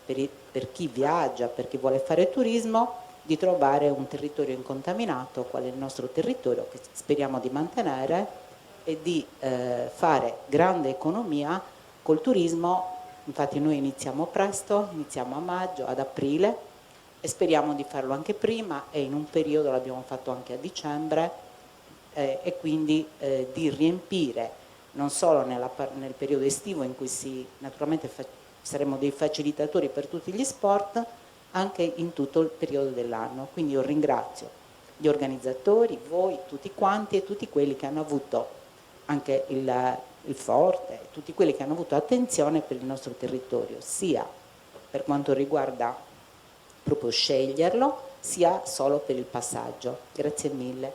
per chi viaggia, per chi vuole fare turismo, di trovare un territorio incontaminato quale il nostro territorio, che speriamo di mantenere, e di fare grande economia col turismo. Infatti noi iniziamo presto, iniziamo a maggio, ad aprile, e speriamo di farlo anche prima, e in un periodo l'abbiamo fatto anche a dicembre, e quindi di riempire non solo nel periodo estivo in cui naturalmente saremo dei facilitatori per tutti gli sport, anche in tutto il periodo dell'anno. Quindi io ringrazio gli organizzatori, voi tutti quanti, e tutti quelli che hanno avuto anche il forte, tutti quelli che hanno avuto attenzione per il nostro territorio, sia per quanto riguarda proprio sceglierlo, sia solo per il passaggio. Grazie mille.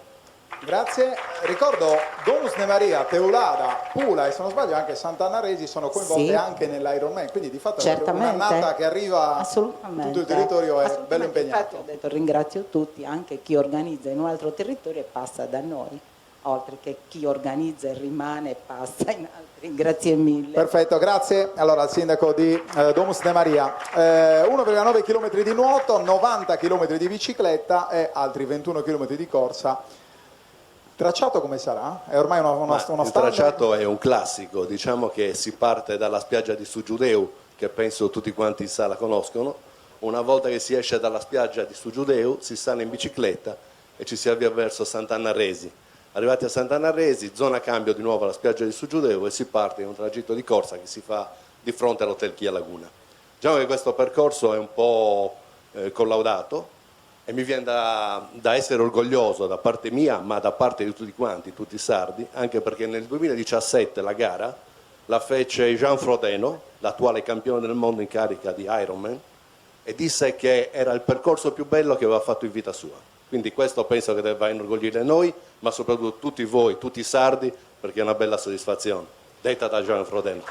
Grazie, ricordo Domus Ne Maria, Teulada, Pula e se non sbaglio anche Sant'Anna Resi sono coinvolte anche nell'Ironman, quindi di fatto è un'annata che arriva a tutto il territorio, è bello impegnato. Ho detto, ringrazio tutti, anche chi organizza in un altro territorio e passa da noi, oltre che chi organizza e rimane e passa in altri. Grazie mille. Perfetto, grazie allora al sindaco di Domus Ne Maria. 1,9 km di nuoto, 90 km di bicicletta e altri 21 km di corsa. Tracciato come sarà? È ormai uno standard? Il tracciato è un classico, diciamo che si parte dalla spiaggia di Sugiudeu, che penso tutti quanti in sala conoscono. Una volta che si esce dalla spiaggia di Sugiudeu si sale in bicicletta e ci si avvia verso Sant'Anna Resi. Arrivati a Sant'Anna Resi, zona cambio di nuovo alla spiaggia di Sugiudevo e si parte in un tragitto di corsa che si fa di fronte all'Hotel Chia Laguna. Diciamo che questo percorso è un po' collaudato e mi viene da essere orgoglioso da parte mia, ma da parte di tutti quanti, tutti i sardi, anche perché nel 2017 la gara la fece Jean Frodeno, l'attuale campione del mondo in carica di Ironman, e disse che era il percorso più bello che aveva fatto in vita sua. Quindi questo penso che debba inorgoglire noi, ma soprattutto tutti voi, tutti i sardi, perché è una bella soddisfazione, detta da Jean Frodeno.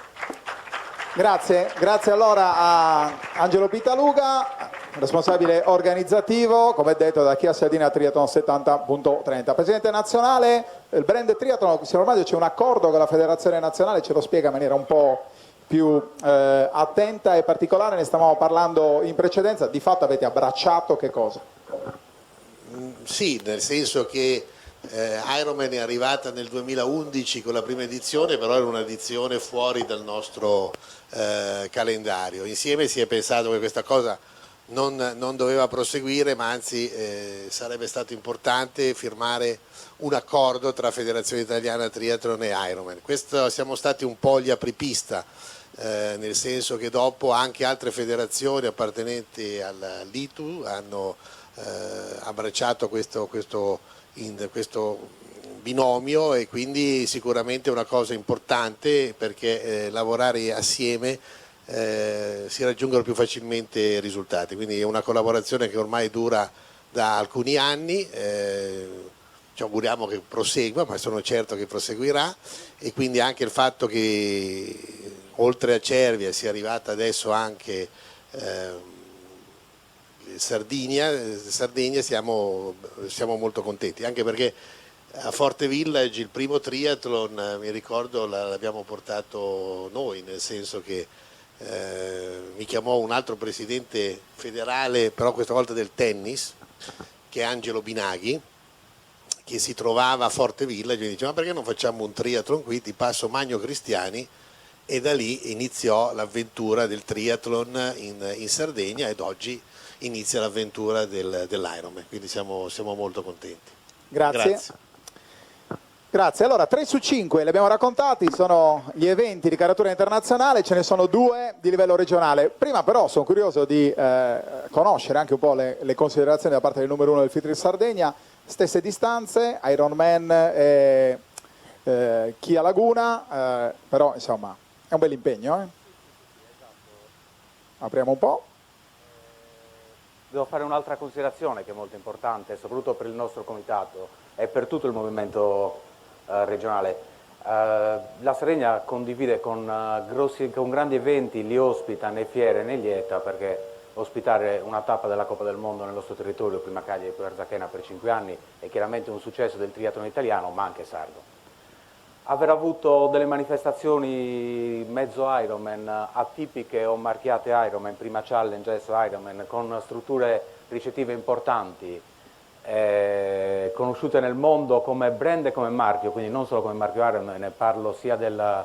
Grazie allora a Angelo Pittaluga, responsabile organizzativo, come detto da Chia Sardinia Triathlon 70.30. Presidente nazionale, il brand Triathlon, signor Maggio, c'è un accordo con la Federazione Nazionale, ce lo spiega in maniera un po' più attenta e particolare, ne stavamo parlando in precedenza, di fatto avete abbracciato che cosa? Sì, nel senso che Ironman è arrivata nel 2011 con la prima edizione, però era un'edizione fuori dal nostro calendario. Insieme si è pensato che questa cosa non doveva proseguire, ma anzi sarebbe stato importante firmare un accordo tra Federazione Italiana Triathlon e Ironman. Questo siamo stati un po' gli apripista, nel senso che dopo anche altre federazioni appartenenti all'ITU hanno abbracciato questo binomio, e quindi sicuramente è una cosa importante, perché lavorare assieme si raggiungono più facilmente risultati. Quindi è una collaborazione che ormai dura da alcuni anni, ci auguriamo che prosegua, ma sono certo che proseguirà, e quindi anche il fatto che oltre a Cervia sia arrivata adesso anche Sardegna siamo molto contenti, anche perché a Forte Village il primo triathlon, mi ricordo, l'abbiamo portato noi, nel senso che mi chiamò un altro presidente federale, però questa volta del tennis, che è Angelo Binaghi, che si trovava a Forte Village, e mi diceva: ma perché non facciamo un triathlon qui, ti passo Magno Cristiani? E da lì iniziò l'avventura del triathlon in Sardegna, ed oggi inizia l'avventura dell'Ironman, quindi siamo molto contenti. Grazie. Allora, 3 su 5 li abbiamo raccontati, sono gli eventi di caratura internazionale, ce ne sono 2 di livello regionale. Prima però sono curioso di conoscere anche un po' le considerazioni da parte del numero 1 del Fitri Sardegna. Stesse distanze, Ironman e Chia Laguna, però insomma è un bel impegno. Apriamo un po'. Devo fare un'altra considerazione che è molto importante, soprattutto per il nostro comitato e per tutto il movimento regionale. La Sardegna condivide con grandi eventi, li ospita né fiere né lieta, perché ospitare una tappa della Coppa del Mondo nel nostro territorio, prima Cagliari e poi Arzachena per 5 anni, è chiaramente un successo del triathlon italiano, ma anche sardo. Aver avuto delle manifestazioni mezzo Ironman, atipiche o marchiate Ironman, prima Challenge, adesso Ironman, con strutture ricettive importanti, conosciute nel mondo come brand e come marchio, quindi non solo come marchio Ironman, ne parlo sia del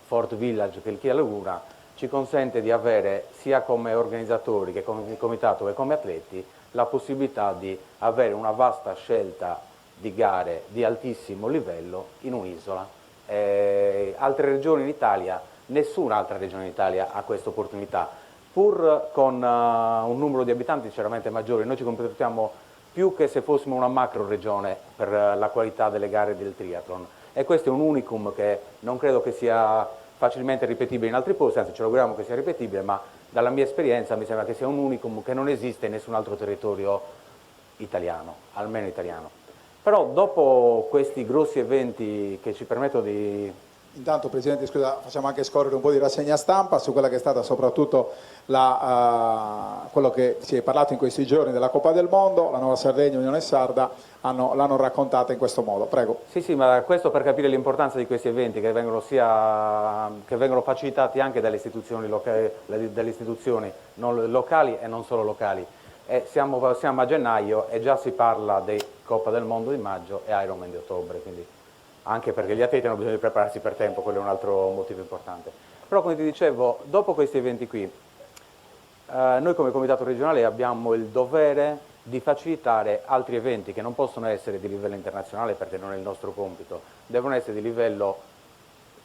Fort Village che il Chia Laguna, ci consente di avere sia come organizzatori che come comitato che come atleti la possibilità di avere una vasta scelta di gare di altissimo livello in un'isola. Altre regioni in Italia, nessun'altra regione in Italia ha questa opportunità, pur con un numero di abitanti sinceramente maggiore. Noi ci comportiamo più che se fossimo una macro regione per la qualità delle gare del triathlon, e questo è un unicum che non credo che sia facilmente ripetibile in altri posti, anzi ce lo auguriamo che sia ripetibile, ma dalla mia esperienza mi sembra che sia un unicum che non esiste in nessun altro territorio italiano, almeno italiano. Però dopo questi grossi eventi che ci permettono di... Intanto, Presidente, scusa, facciamo anche scorrere un po' di rassegna stampa su quella che è stata soprattutto quello che si è parlato in questi giorni della Coppa del Mondo. La Nuova Sardegna, Unione Sarda l'hanno raccontata in questo modo. Prego. Sì, ma questo per capire l'importanza di questi eventi che vengono facilitati anche dalle istituzioni locali e non solo locali. Siamo a gennaio e già si parla di Coppa del Mondo di maggio e Ironman di ottobre, quindi anche perché gli atleti hanno bisogno di prepararsi per tempo, quello è un altro motivo importante. Però, come ti dicevo, dopo questi eventi qui, noi come comitato regionale abbiamo il dovere di facilitare altri eventi che non possono essere di livello internazionale perché non è il nostro compito, devono essere di livello,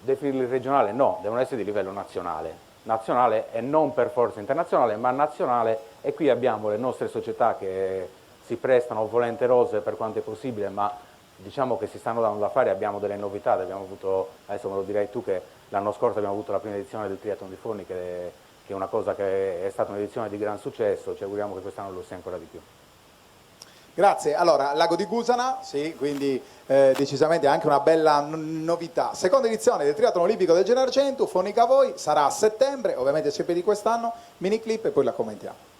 definirli regionale no, devono essere di livello nazionale e non per forza internazionale ma nazionale, e qui abbiamo le nostre società che si prestano volenterose per quanto è possibile, ma diciamo che si stanno dando da fare, abbiamo delle novità, abbiamo avuto, adesso me lo dirai tu, che l'anno scorso abbiamo avuto la prima edizione del Triathlon di Forni che è una cosa che è stata un'edizione di gran successo, ci auguriamo che quest'anno lo sia ancora di più. Grazie, allora Lago di Gusana, sì, quindi decisamente anche una bella novità. Seconda edizione del Triathlon Olimpico del Gennargentu, Forni Cavoi, sarà a settembre, ovviamente sempre di quest'anno, mini clip e poi la commentiamo.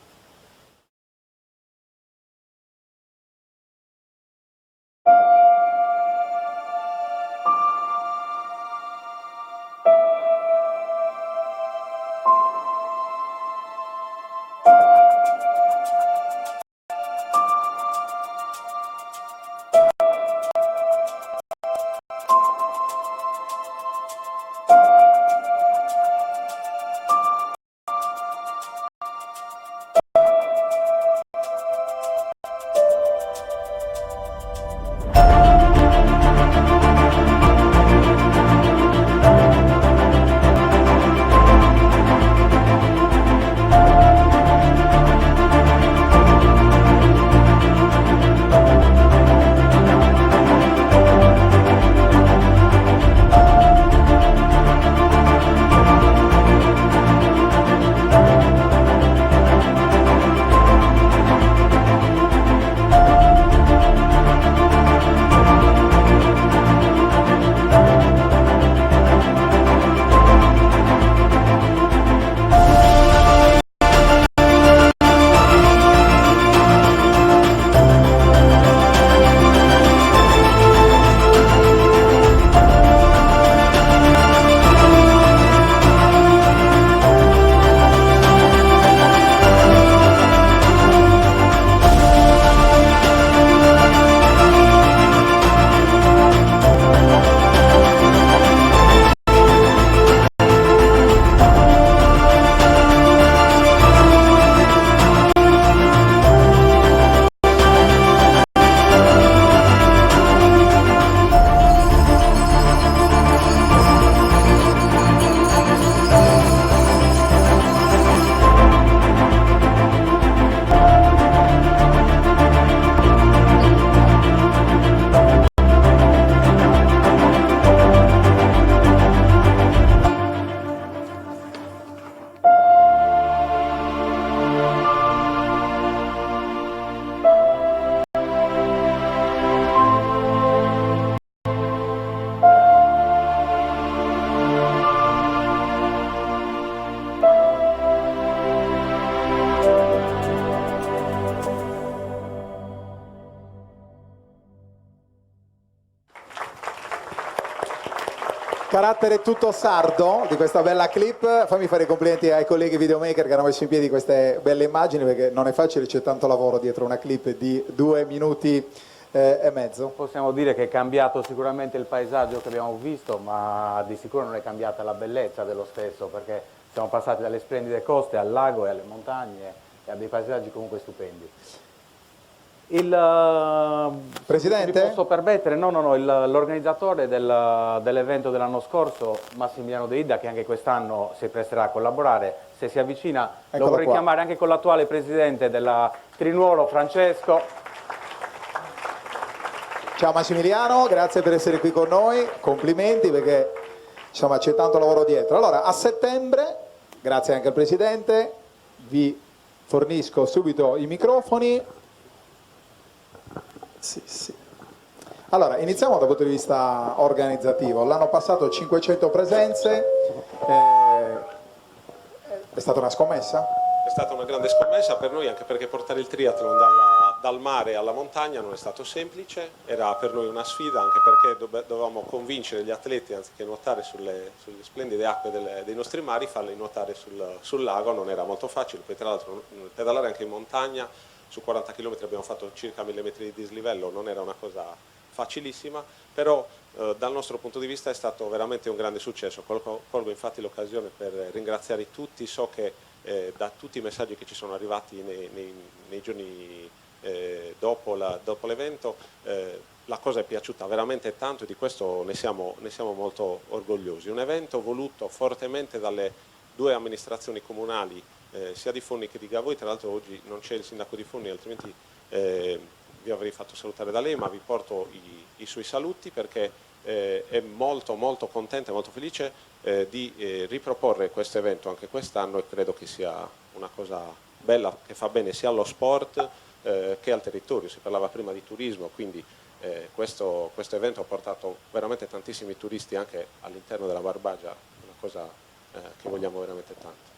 Carattere tutto sardo di questa bella clip. Fammi fare i complimenti ai colleghi videomaker che hanno messo in piedi queste belle immagini, perché non è facile, c'è tanto lavoro dietro una clip di 2 minuti e mezzo. Possiamo dire che è cambiato sicuramente il paesaggio che abbiamo visto, ma di sicuro non è cambiata la bellezza dello stesso, perché siamo passati dalle splendide coste al lago e alle montagne e a dei paesaggi comunque stupendi. Presidente? Mi posso permettere? No, l'organizzatore dell'evento dell'anno scorso, Massimiliano De Ida, che anche quest'anno si presterà a collaborare, se si avvicina, lo vorrei chiamare anche con l'attuale presidente della Trinuolo, Francesco. Ciao Massimiliano, grazie per essere qui con noi, complimenti perché insomma c'è tanto lavoro dietro. Allora, a settembre, grazie anche al presidente, vi fornisco subito i microfoni. Sì. Allora, iniziamo dal punto di vista organizzativo. L'anno passato 500 presenze, è stata una scommessa? È stata una grande scommessa per noi, anche perché portare il triathlon dal mare alla montagna non è stato semplice, era per noi una sfida, anche perché dovevamo convincere gli atleti, anziché nuotare sulle splendide acque dei nostri mari, farli nuotare sul lago, non era molto facile. Poi tra l'altro pedalare anche in montagna, su 40 km abbiamo fatto circa 1000 metri di dislivello, non era una cosa facilissima, però dal nostro punto di vista è stato veramente un grande successo. Colgo infatti l'occasione per ringraziare tutti. So che da tutti i messaggi che ci sono arrivati nei giorni dopo l'evento, la cosa è piaciuta veramente tanto e di questo ne siamo molto orgogliosi. Un evento voluto fortemente dalle due amministrazioni comunali, sia di Fondi che di Gavoi. Tra l'altro oggi non c'è il sindaco di Fondi, altrimenti vi avrei fatto salutare da lei, ma vi porto i suoi saluti perché è molto contenta e molto felice di riproporre questo evento anche quest'anno, e credo che sia una cosa bella che fa bene sia allo sport che al territorio. Si parlava prima di turismo, quindi questo evento ha portato veramente tantissimi turisti anche all'interno della Barbagia, una cosa che vogliamo veramente tanto.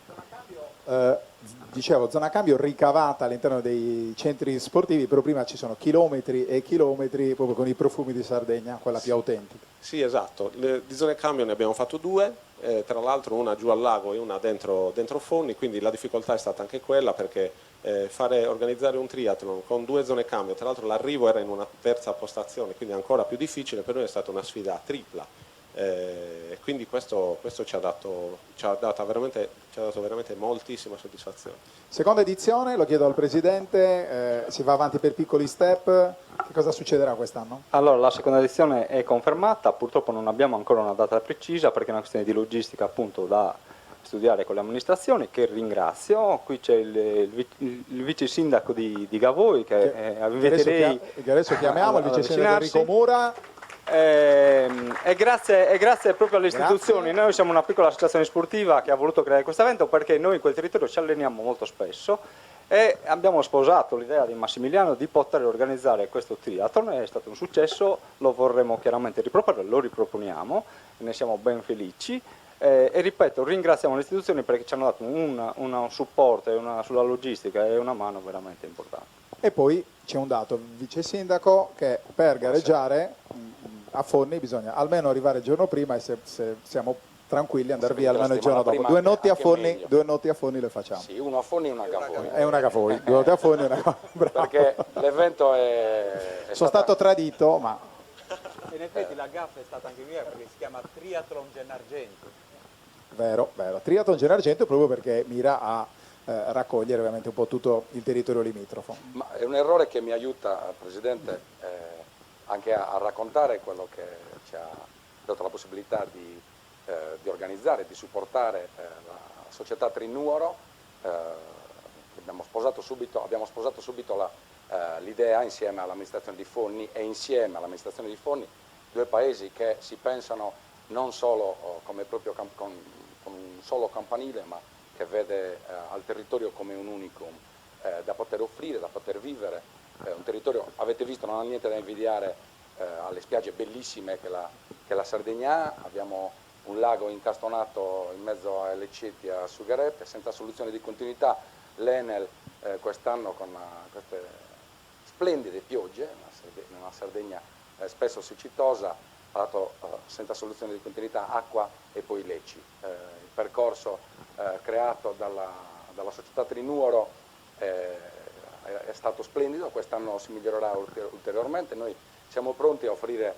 Dicevo, zona cambio ricavata all'interno dei centri sportivi, però prima ci sono chilometri e chilometri proprio con i profumi di Sardegna, quella più autentica. Sì, esatto, di zone cambio ne abbiamo fatto due, tra l'altro una giù al lago e una dentro Fondi, quindi la difficoltà è stata anche quella perché organizzare un triathlon con due zone cambio, tra l'altro l'arrivo era in una terza postazione, quindi ancora più difficile, per noi è stata una sfida tripla. Quindi questo ci ha dato veramente moltissima soddisfazione. Seconda edizione, lo chiedo al Presidente, si va avanti per piccoli step, che cosa succederà quest'anno? Allora, la seconda edizione è confermata, purtroppo non abbiamo ancora una data precisa perché è una questione di logistica appunto da studiare con le amministrazioni, che ringrazio. Qui c'è il vice sindaco di Gavoi che inviterei che adesso chiamiamo il vice sindaco Enrico Mura. E grazie proprio alle istituzioni. Noi siamo una piccola associazione sportiva che ha voluto creare questo evento perché noi in quel territorio ci alleniamo molto spesso e abbiamo sposato l'idea di Massimiliano di poter organizzare questo triathlon. È stato un successo, lo vorremmo chiaramente riproporre, lo riproponiamo, ne siamo ben felici. E ripeto, ringraziamo le istituzioni perché ci hanno dato un supporto sulla logistica e una mano veramente importante. E poi c'è un dato, vice sindaco, che per gareggiare a Fondi bisogna almeno arrivare il giorno prima e se siamo tranquilli andare via almeno il giorno dopo. Due notti a Fondi le facciamo. Sì, uno a Fondi e una a Gavoi. È una Gavoi, 2 notti a Fondi e una Gavoi. Perché l'evento è Sono stato tradito, ma... In effetti la gaffa è stata anche mia perché si chiama Triathlon Gennargentu. Vero. Triathlon Gennargentu proprio perché mira a raccogliere ovviamente un po' tutto il territorio limitrofo. Ma è un errore che mi aiuta, Presidente, anche a raccontare quello che ci ha dato la possibilità di organizzare, di supportare la società Trinuoro. Abbiamo sposato subito l'idea insieme all'amministrazione di Fondi e insieme all'amministrazione di Fondi, due paesi che si pensano non solo come proprio con un solo campanile, ma che vede al territorio come un unicum da poter offrire, da poter vivere, un territorio, avete visto, non ha niente da invidiare alle spiagge bellissime che la Sardegna ha. Abbiamo un lago incastonato in mezzo a Leccetti e a Sugarette, senza soluzione di continuità. L'Enel quest'anno con queste splendide piogge, una Sardegna spesso siccitosa, ha dato senza soluzione di continuità acqua e poi leci. Il percorso creato dalla società Trinuoro è stato splendido, quest'anno si migliorerà ulteriormente. Noi siamo pronti a offrire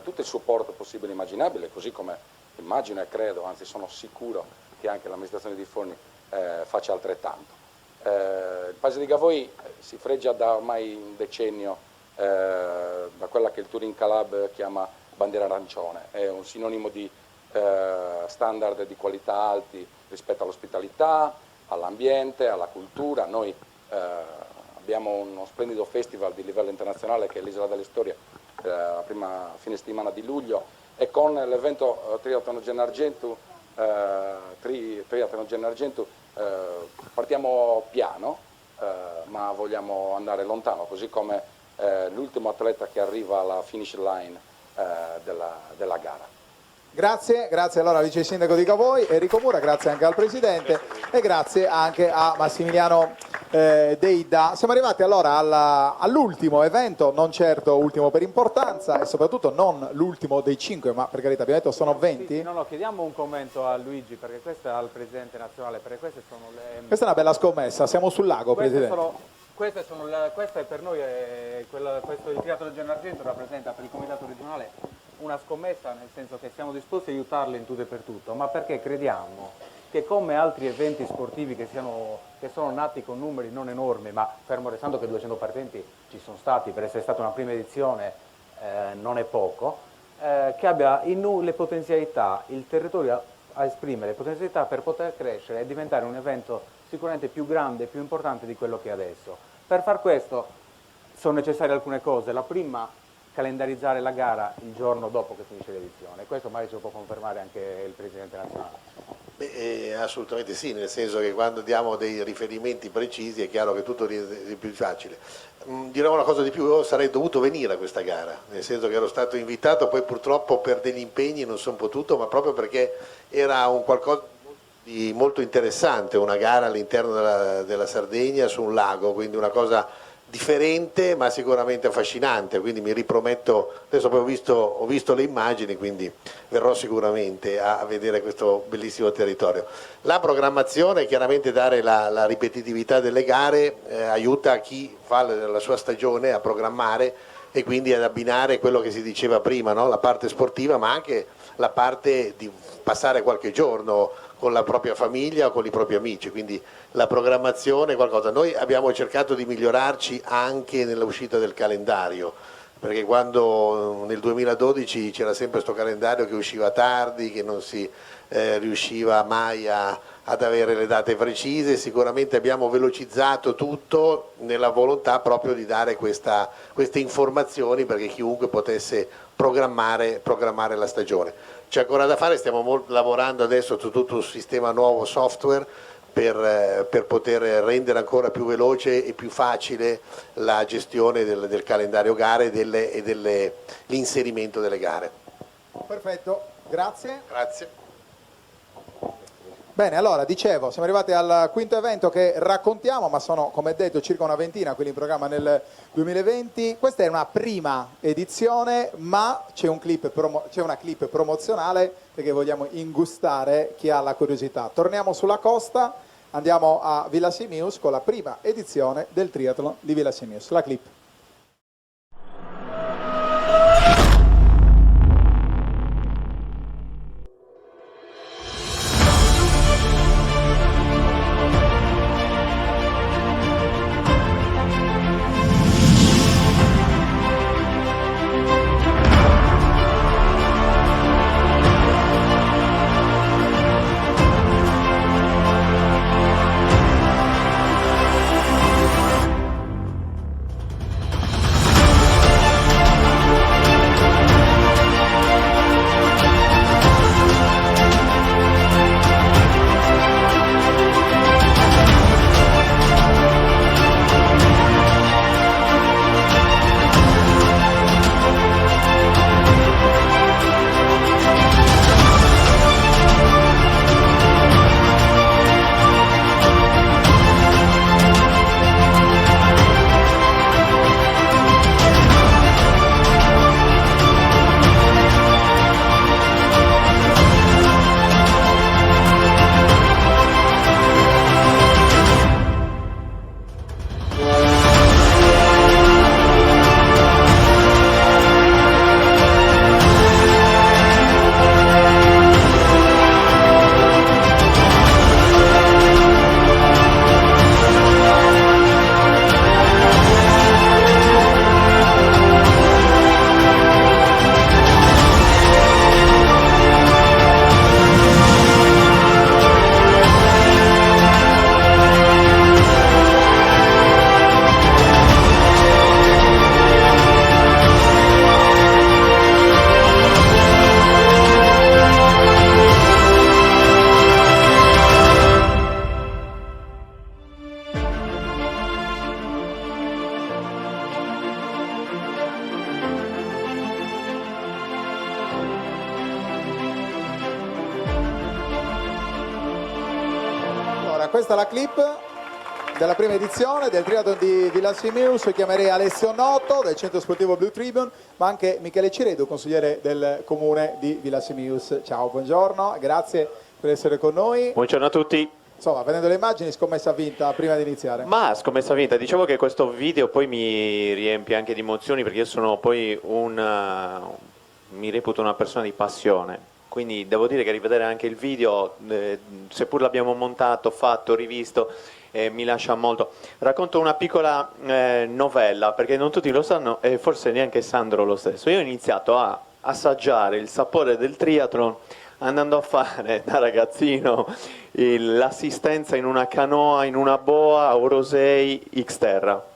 tutto il supporto possibile e immaginabile, così come immagino e credo, anzi sono sicuro che anche l'amministrazione di Fondi faccia altrettanto. Il paese di Gavoi si fregia da ormai un decennio da quella che il Touring Club chiama bandiera arancione, è un sinonimo di standard di qualità alti rispetto all'ospitalità, all'ambiente, alla cultura. Noi abbiamo uno splendido festival di livello internazionale che è l'Isola delle Storie, la prima fine settimana di luglio, e con l'evento Triathlon Gennargentu partiamo piano, ma vogliamo andare lontano, così come l'ultimo atleta che arriva alla finish line della gara. Grazie allora al vice sindaco di Gavoi, Enrico Mura, grazie anche al Presidente e grazie anche a Massimiliano Deida. Siamo arrivati allora all'ultimo evento, non certo ultimo per importanza e soprattutto non l'ultimo dei 5, ma per carità abbiamo detto sono 20. Sì, no, chiediamo un commento a Luigi perché questo è al Presidente nazionale, perché queste sono le... Questa è una bella scommessa, siamo sul lago, Presidente. Questa è per noi, questo il Triathlon Gennargentu rappresenta per il Comitato regionale una scommessa, nel senso che siamo disposti a aiutarli in tutto e per tutto, ma perché crediamo che come altri eventi sportivi che sono nati con numeri non enormi, ma fermo restando che 200 partecipanti ci sono stati, per essere stata una prima edizione non è poco, che abbia le potenzialità, il territorio a esprimere le potenzialità per poter crescere e diventare un evento sicuramente più grande e più importante di quello che è adesso. Per far questo sono necessarie alcune cose. La prima, calendarizzare la gara il giorno dopo che finisce l'edizione. Questo magari ce lo può confermare anche il Presidente nazionale. Assolutamente sì, nel senso che quando diamo dei riferimenti precisi è chiaro che tutto è più facile. Dirò una cosa di più, io sarei dovuto venire a questa gara, nel senso che ero stato invitato, poi purtroppo per degli impegni non sono potuto, ma proprio perché era un qualcosa di molto interessante, una gara all'interno della Sardegna su un lago, quindi una cosa differente ma sicuramente affascinante, quindi mi riprometto, adesso poi ho visto le immagini, quindi verrò sicuramente a vedere questo bellissimo territorio. La programmazione, chiaramente dare la ripetitività delle gare aiuta chi fa la sua stagione a programmare e quindi ad abbinare quello che si diceva prima, no? La parte sportiva ma anche la parte di passare qualche giorno con la propria famiglia o con i propri amici, quindi la programmazione è qualcosa. Noi abbiamo cercato di migliorarci anche nell'uscita del calendario, perché quando nel 2012 c'era sempre questo calendario che usciva tardi, che non si riusciva mai ad avere le date precise, sicuramente abbiamo velocizzato tutto nella volontà proprio di dare queste informazioni perché chiunque potesse programmare la stagione. C'è ancora da fare, stiamo lavorando adesso su tutto un sistema nuovo software per poter rendere ancora più veloce e più facile la gestione del calendario gare e l'inserimento delle gare. Perfetto, grazie. Grazie. Bene, allora dicevo, siamo arrivati al quinto evento che raccontiamo, ma sono, come detto, circa una ventina quelli in programma nel 2020. Questa è una prima edizione, ma c'è una clip promozionale perché vogliamo ingustare chi ha la curiosità. Torniamo sulla costa, andiamo a Villa Simius con la prima edizione del triathlon di Villa Simius. La clip. Questa è la clip della prima edizione del triathlon di Villa Simius. Chiamerei Alessio Noto del centro sportivo Blue Tribune, ma anche Michele Ciredu, consigliere del comune di Villa Simius. Ciao, buongiorno, grazie per essere con noi. Buongiorno a tutti. Insomma, vedendo le immagini, scommessa vinta prima di iniziare. Ma scommessa vinta, diciamo che questo video poi mi riempie anche di emozioni perché io sono poi mi reputo una persona di passione quindi devo dire che rivedere anche il video, seppur l'abbiamo montato, fatto, rivisto, mi lascia molto. Racconto una piccola novella, perché non tutti lo sanno e forse neanche Sandro lo stesso. Io ho iniziato a assaggiare il sapore del triathlon andando a fare da ragazzino l'assistenza in una canoa, in una boa a Orosei Xterra.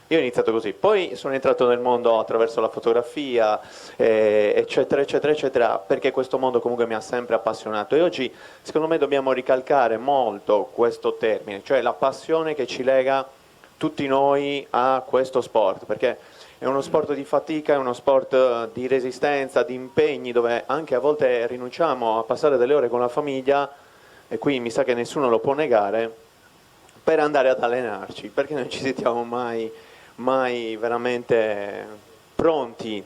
Io ho iniziato così, poi sono entrato nel mondo attraverso la fotografia, eccetera, eccetera, eccetera, perché questo mondo comunque mi ha sempre appassionato e oggi secondo me dobbiamo ricalcare molto questo termine, cioè la passione che ci lega tutti noi a questo sport, perché è uno sport di fatica, è uno sport di resistenza, di impegni, dove anche a volte rinunciamo a passare delle ore con la famiglia, e qui mi sa che nessuno lo può negare, per andare ad allenarci, perché non ci sentiamo mai veramente pronti.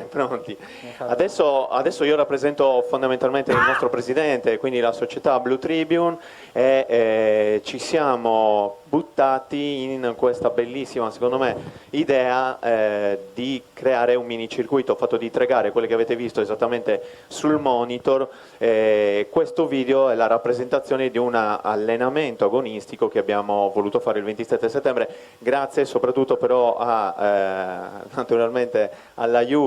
Pronti. Adesso io rappresento fondamentalmente il nostro presidente, quindi la società Blue Tribune, e ci siamo buttati in questa bellissima, secondo me, idea di creare un mini circuito fatto di 3 gare, quelle che avete visto esattamente sul monitor. Questo video è la rappresentazione di un allenamento agonistico che abbiamo voluto fare il 27 settembre, grazie soprattutto però naturalmente all'aiuto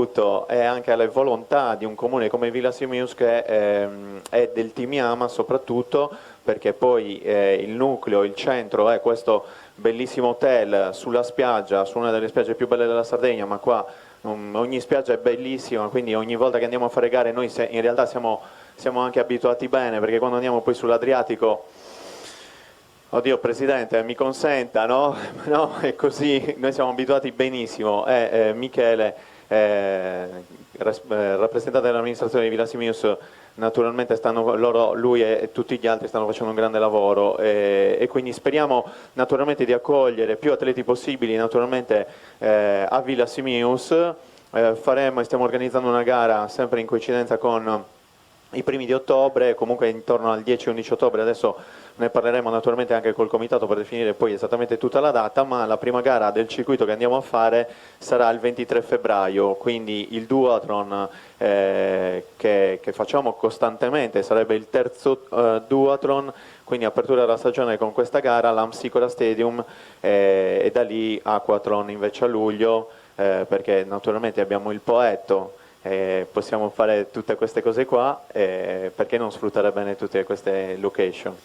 e anche alle volontà di un comune come Villa Simius, che è del Team Yama soprattutto, perché poi il nucleo, il centro è questo bellissimo hotel sulla spiaggia, su una delle spiagge più belle della Sardegna, ma qua ogni spiaggia è bellissima, quindi ogni volta che andiamo a fare gare noi in realtà siamo anche abituati bene, perché quando andiamo poi sull'Adriatico, oddio Presidente, mi consenta, no? No, è così, noi siamo abituati benissimo, e Michele, rappresentante dell'amministrazione di Villa Simius, naturalmente lui e tutti gli altri stanno facendo un grande lavoro, e quindi speriamo naturalmente di accogliere più atleti possibili naturalmente a Villa Simius. Faremo e stiamo organizzando una gara sempre in coincidenza con i primi di ottobre, comunque intorno al 10-11 ottobre, adesso ne parleremo naturalmente anche col comitato per definire poi esattamente tutta la data, ma la prima gara del circuito che andiamo a fare sarà il 23 febbraio, quindi il duathlon che facciamo costantemente, sarebbe il terzo duathlon, quindi apertura della stagione con questa gara all'Amsicora Stadium, e da lì aquathlon invece a luglio, perché naturalmente abbiamo il Poetto, possiamo fare tutte queste cose qua, perché non sfruttare bene tutte queste location?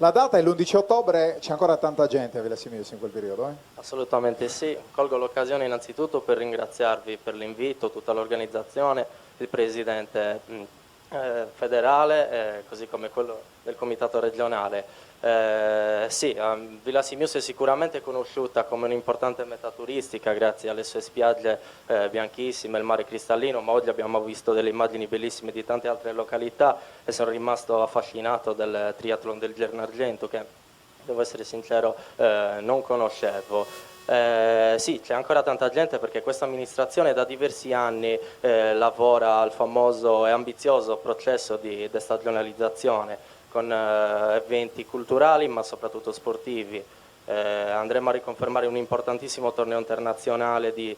La data è l'11 ottobre, c'è ancora tanta gente a Villa Simius in quel periodo? Assolutamente sì, colgo l'occasione innanzitutto per ringraziarvi per l'invito, tutta l'organizzazione, il Presidente federale, così come quello del Comitato regionale. Sì, Villa Simius è sicuramente conosciuta come un'importante meta turistica grazie alle sue spiagge bianchissime, il mare cristallino, ma oggi abbiamo visto delle immagini bellissime di tante altre località e sono rimasto affascinato del triathlon del Gernargento, che devo essere sincero non conoscevo. Sì, c'è ancora tanta gente, perché questa amministrazione da diversi anni lavora al famoso e ambizioso processo di destagionalizzazione, con eventi culturali ma soprattutto sportivi. Andremo a riconfermare un importantissimo torneo internazionale di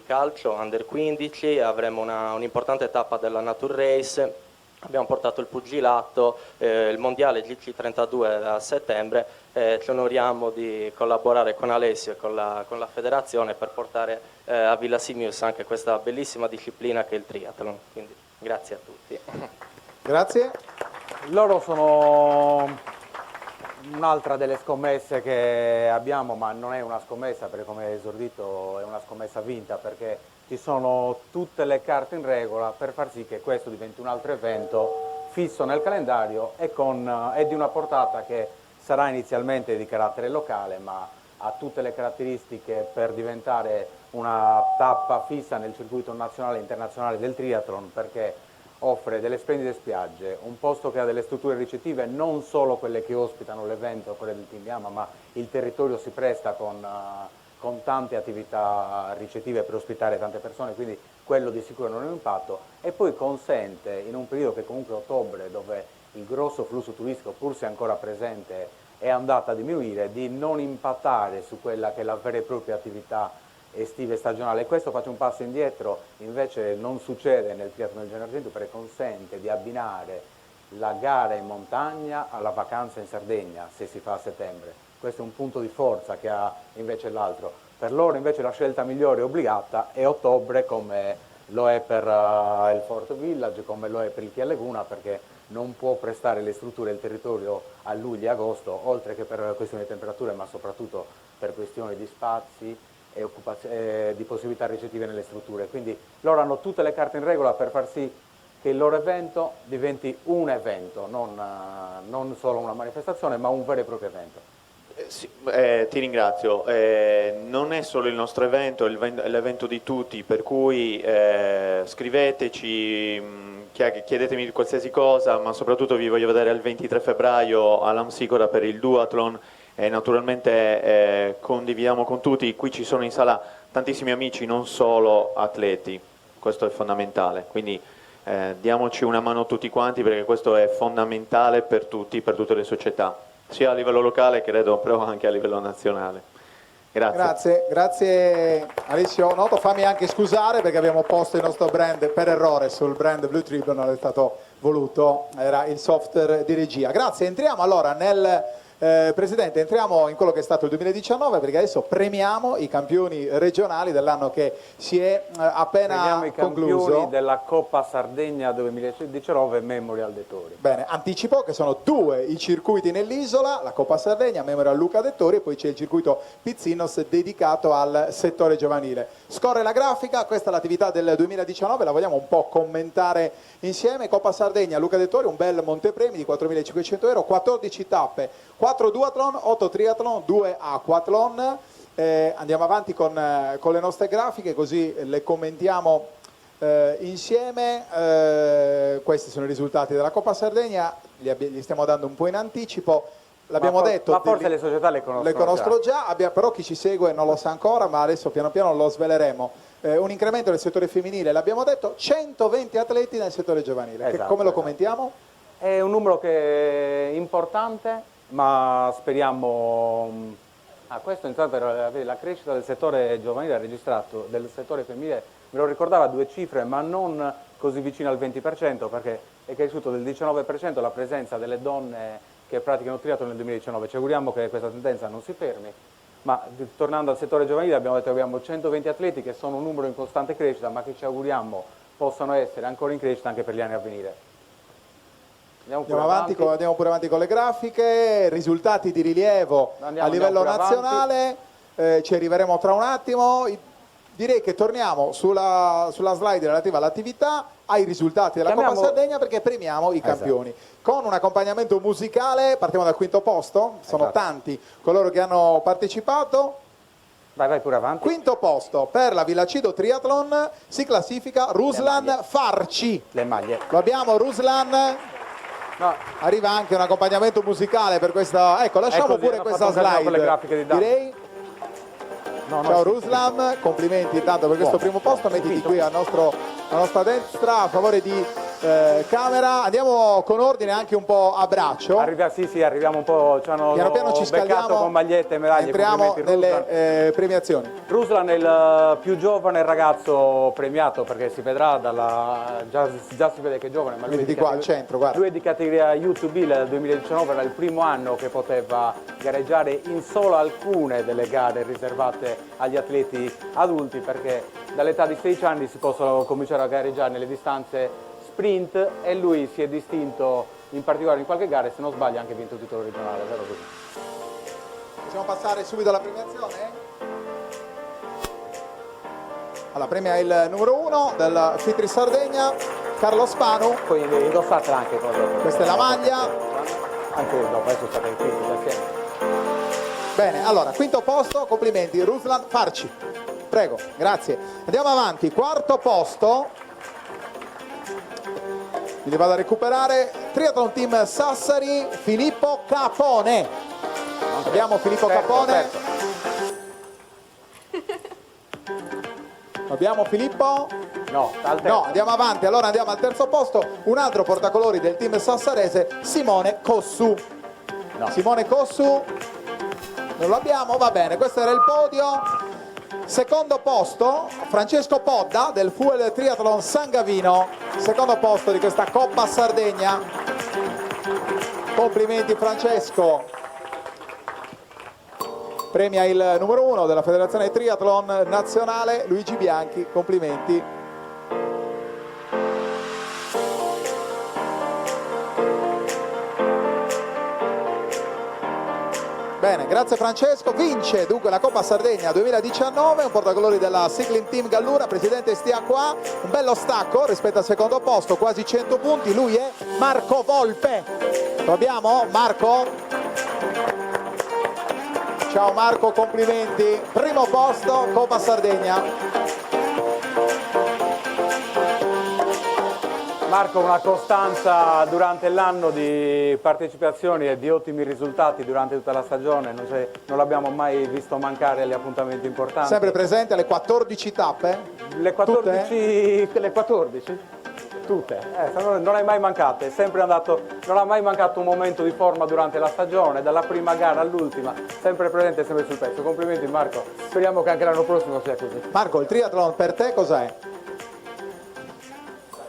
calcio Under 15, avremo un'importante tappa della Nature Race, abbiamo portato il pugilato, il mondiale GC32 a settembre, ci onoriamo di collaborare con Alessio e con la federazione per portare a Villa Simius anche questa bellissima disciplina che è il triathlon. Quindi grazie a tutti. Grazie. Loro sono un'altra delle scommesse che abbiamo, ma non è una scommessa, perché come hai esordito è una scommessa vinta, perché ci sono tutte le carte in regola per far sì che questo diventi un altro evento fisso nel calendario e di una portata che sarà inizialmente di carattere locale, ma ha tutte le caratteristiche per diventare una tappa fissa nel circuito nazionale e internazionale del triathlon, perché offre delle splendide spiagge, un posto che ha delle strutture ricettive, non solo quelle che ospitano l'evento, quelle del Team Yama, ma il territorio si presta con tante attività ricettive per ospitare tante persone, quindi quello di sicuro non è un impatto, e poi consente, in un periodo che comunque è ottobre, dove il grosso flusso turistico, pur se ancora presente, è andata a diminuire, di non impattare su quella che è la vera e propria attività estive e stagionali. E questo, faccio un passo indietro, invece non succede nel triathlon del Giro Argento, perché consente di abbinare la gara in montagna alla vacanza in Sardegna, se si fa a settembre. Questo è un punto di forza che ha invece l'altro. Per loro invece la scelta migliore obbligata è ottobre, come lo è per il Fort Village, come lo è per il Pia Laguna, perché non può prestare le strutture e il territorio a luglio e agosto, oltre che per questioni di temperature, ma soprattutto per questioni di spazi e di possibilità ricettive nelle strutture. Quindi loro hanno tutte le carte in regola per far sì che il loro evento diventi un evento, non solo una manifestazione, ma un vero e proprio evento. Sì, ti ringrazio. Non è solo il nostro evento, è l'evento di tutti, per cui scriveteci, chiedetemi qualsiasi cosa, ma soprattutto vi voglio vedere il 23 febbraio all'Amsicora per il duathlon e naturalmente condividiamo con tutti. Qui ci sono in sala tantissimi amici, non solo atleti, questo è fondamentale, quindi diamoci una mano tutti quanti, perché questo è fondamentale per tutti, per tutte le società, sia a livello locale, credo, però anche a livello nazionale. Grazie Alessio Noto. Fammi anche scusare perché abbiamo posto il nostro brand per errore sul brand Blue Tribune, non è stato voluto, era il software di regia. Grazie, entriamo allora nel... Presidente, entriamo in quello che è stato il 2019, perché adesso premiamo i campioni regionali dell'anno che si è appena i concluso. Campioni della Coppa Sardegna 2019 Memorial De Tori. Bene, anticipo che sono 2 i circuiti nell'isola, la Coppa Sardegna, Memorial Luca De Tori, e poi c'è il circuito Pizzinos dedicato al settore giovanile. Scorre la grafica, questa è l'attività del 2019, la vogliamo un po' commentare insieme. Coppa Sardegna, Luca De Tori, un bel montepremi di 4.500 euro, 14 tappe, 4 duathlon, 8 triathlon, 2 aquathlon. Andiamo avanti con le nostre grafiche, così le commentiamo insieme. Questi sono i risultati della Coppa Sardegna, li stiamo dando un po' in anticipo. L'abbiamo detto, ma forse le società le conoscono già. Però chi ci segue non lo sa ancora, ma adesso piano piano lo sveleremo. Un incremento nel settore femminile, l'abbiamo detto, 120 atleti nel settore giovanile. Esatto, come lo commentiamo? È un numero che è importante, ma speriamo... questo intanto era la crescita del settore giovanile registrato, del settore femminile, me lo ricordava 2 cifre, ma non così vicino al 20%, perché è cresciuto del 19% la presenza delle donne che praticano triathlon nel 2019. Ci auguriamo che questa tendenza non si fermi, ma tornando al settore giovanile abbiamo detto che abbiamo 120 atleti, che sono un numero in costante crescita, ma che ci auguriamo possano essere ancora in crescita anche per gli anni a venire. Andiamo pure avanti con le grafiche, risultati di rilievo a livello nazionale, ci arriveremo tra un attimo. Direi che torniamo sulla slide relativa all'attività, ai risultati della Coppa Sardegna, perché premiamo i campioni. Con un accompagnamento musicale, partiamo dal quinto posto, sono tanti coloro che hanno partecipato. Vai pure avanti. Quinto posto per la Villacido Triathlon si classifica Ruslan Farci. Le maglie. Lo abbiamo Ruslan. No. Arriva anche un accompagnamento musicale per questa. Ecco, lasciamo pure questa slide. Direi. Ciao Ruslan, complimenti intanto per questo primo posto. Mettiti qui alla nostra destra a favore di camera. Andiamo con ordine anche un po' a braccio. Arriviamo un po'. Piano piano ci scaldiamo con magliette e medaglie. Entriamo nelle premiazioni. Ruslan è il più giovane ragazzo premiato, perché si vedrà già si vede che è giovane, ma lui qua al centro, guarda. Lui è di categoria U2B, nel 2019 era il primo anno che poteva gareggiare in solo alcune delle gare riservate agli atleti adulti, perché dall'età di 16 anni si possono cominciare a gareggiare nelle distanze sprint, e lui si è distinto in particolare in qualche gara, e se non sbaglio ha anche vinto il titolo regionale, vero così? Possiamo passare subito alla premiazione? Allora, premia il numero 1 del Fitri Sardegna, Carlo Spanu. Poi indossatela anche. Questa è la maglia. Anche dopo, adesso state in quinto assieme. Bene, allora, quinto posto, complimenti, Ruslan Farci. Prego, grazie. Andiamo avanti, quarto posto. Mi li vado a recuperare. Triathlon Team Sassari, Filippo Capone. Abbiamo Filippo Capone. Abbiamo Filippo? No, andiamo avanti. Allora andiamo al terzo posto. Un altro portacolori del team sassarese, Simone Cossu. Simone Cossu. Non lo abbiamo? Va bene, questo era il podio. Secondo posto Francesco Podda del Fuel Triathlon San Gavino, secondo posto di questa Coppa Sardegna. Complimenti Francesco. Premia il numero 1 della Federazione Triathlon Nazionale Luigi Bianchi, complimenti. Bene, grazie Francesco. Vince dunque la Coppa Sardegna 2019, un portacolori della Cycling Team Gallura, presidente stia qua, un bello stacco rispetto al secondo posto, quasi 100 punti, lui è Marco Volpe. Lo abbiamo? Marco? Ciao Marco, complimenti. Primo posto, Coppa Sardegna. Marco, una costanza durante l'anno di partecipazioni e di ottimi risultati durante tutta la stagione, non l'abbiamo mai visto mancare agli appuntamenti importanti. Sempre presente alle 14 tappe? Le 14? Tutte? Le 14? Tutte, non è mai mancato, è sempre andato, non ha mai mancato un momento di forma durante la stagione, dalla prima gara all'ultima, sempre presente, sempre sul pezzo. Complimenti Marco, speriamo che anche l'anno prossimo sia così. Marco, il triathlon per te cos'è?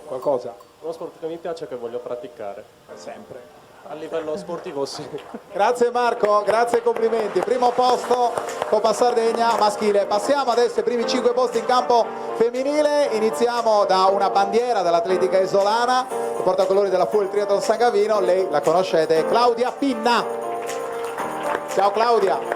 Qualcosa? Uno sport che mi piace e che voglio praticare. Sempre. A livello sportivo sì. Grazie Marco, grazie e complimenti. Primo posto, Coppa Sardegna maschile. Passiamo adesso ai primi 5 posti in campo femminile. Iniziamo da una bandiera dell'atletica isolana, che porta colori della Fuel Triathlon San Gavino. Lei la conoscete, è Claudia Pinna. Ciao Claudia.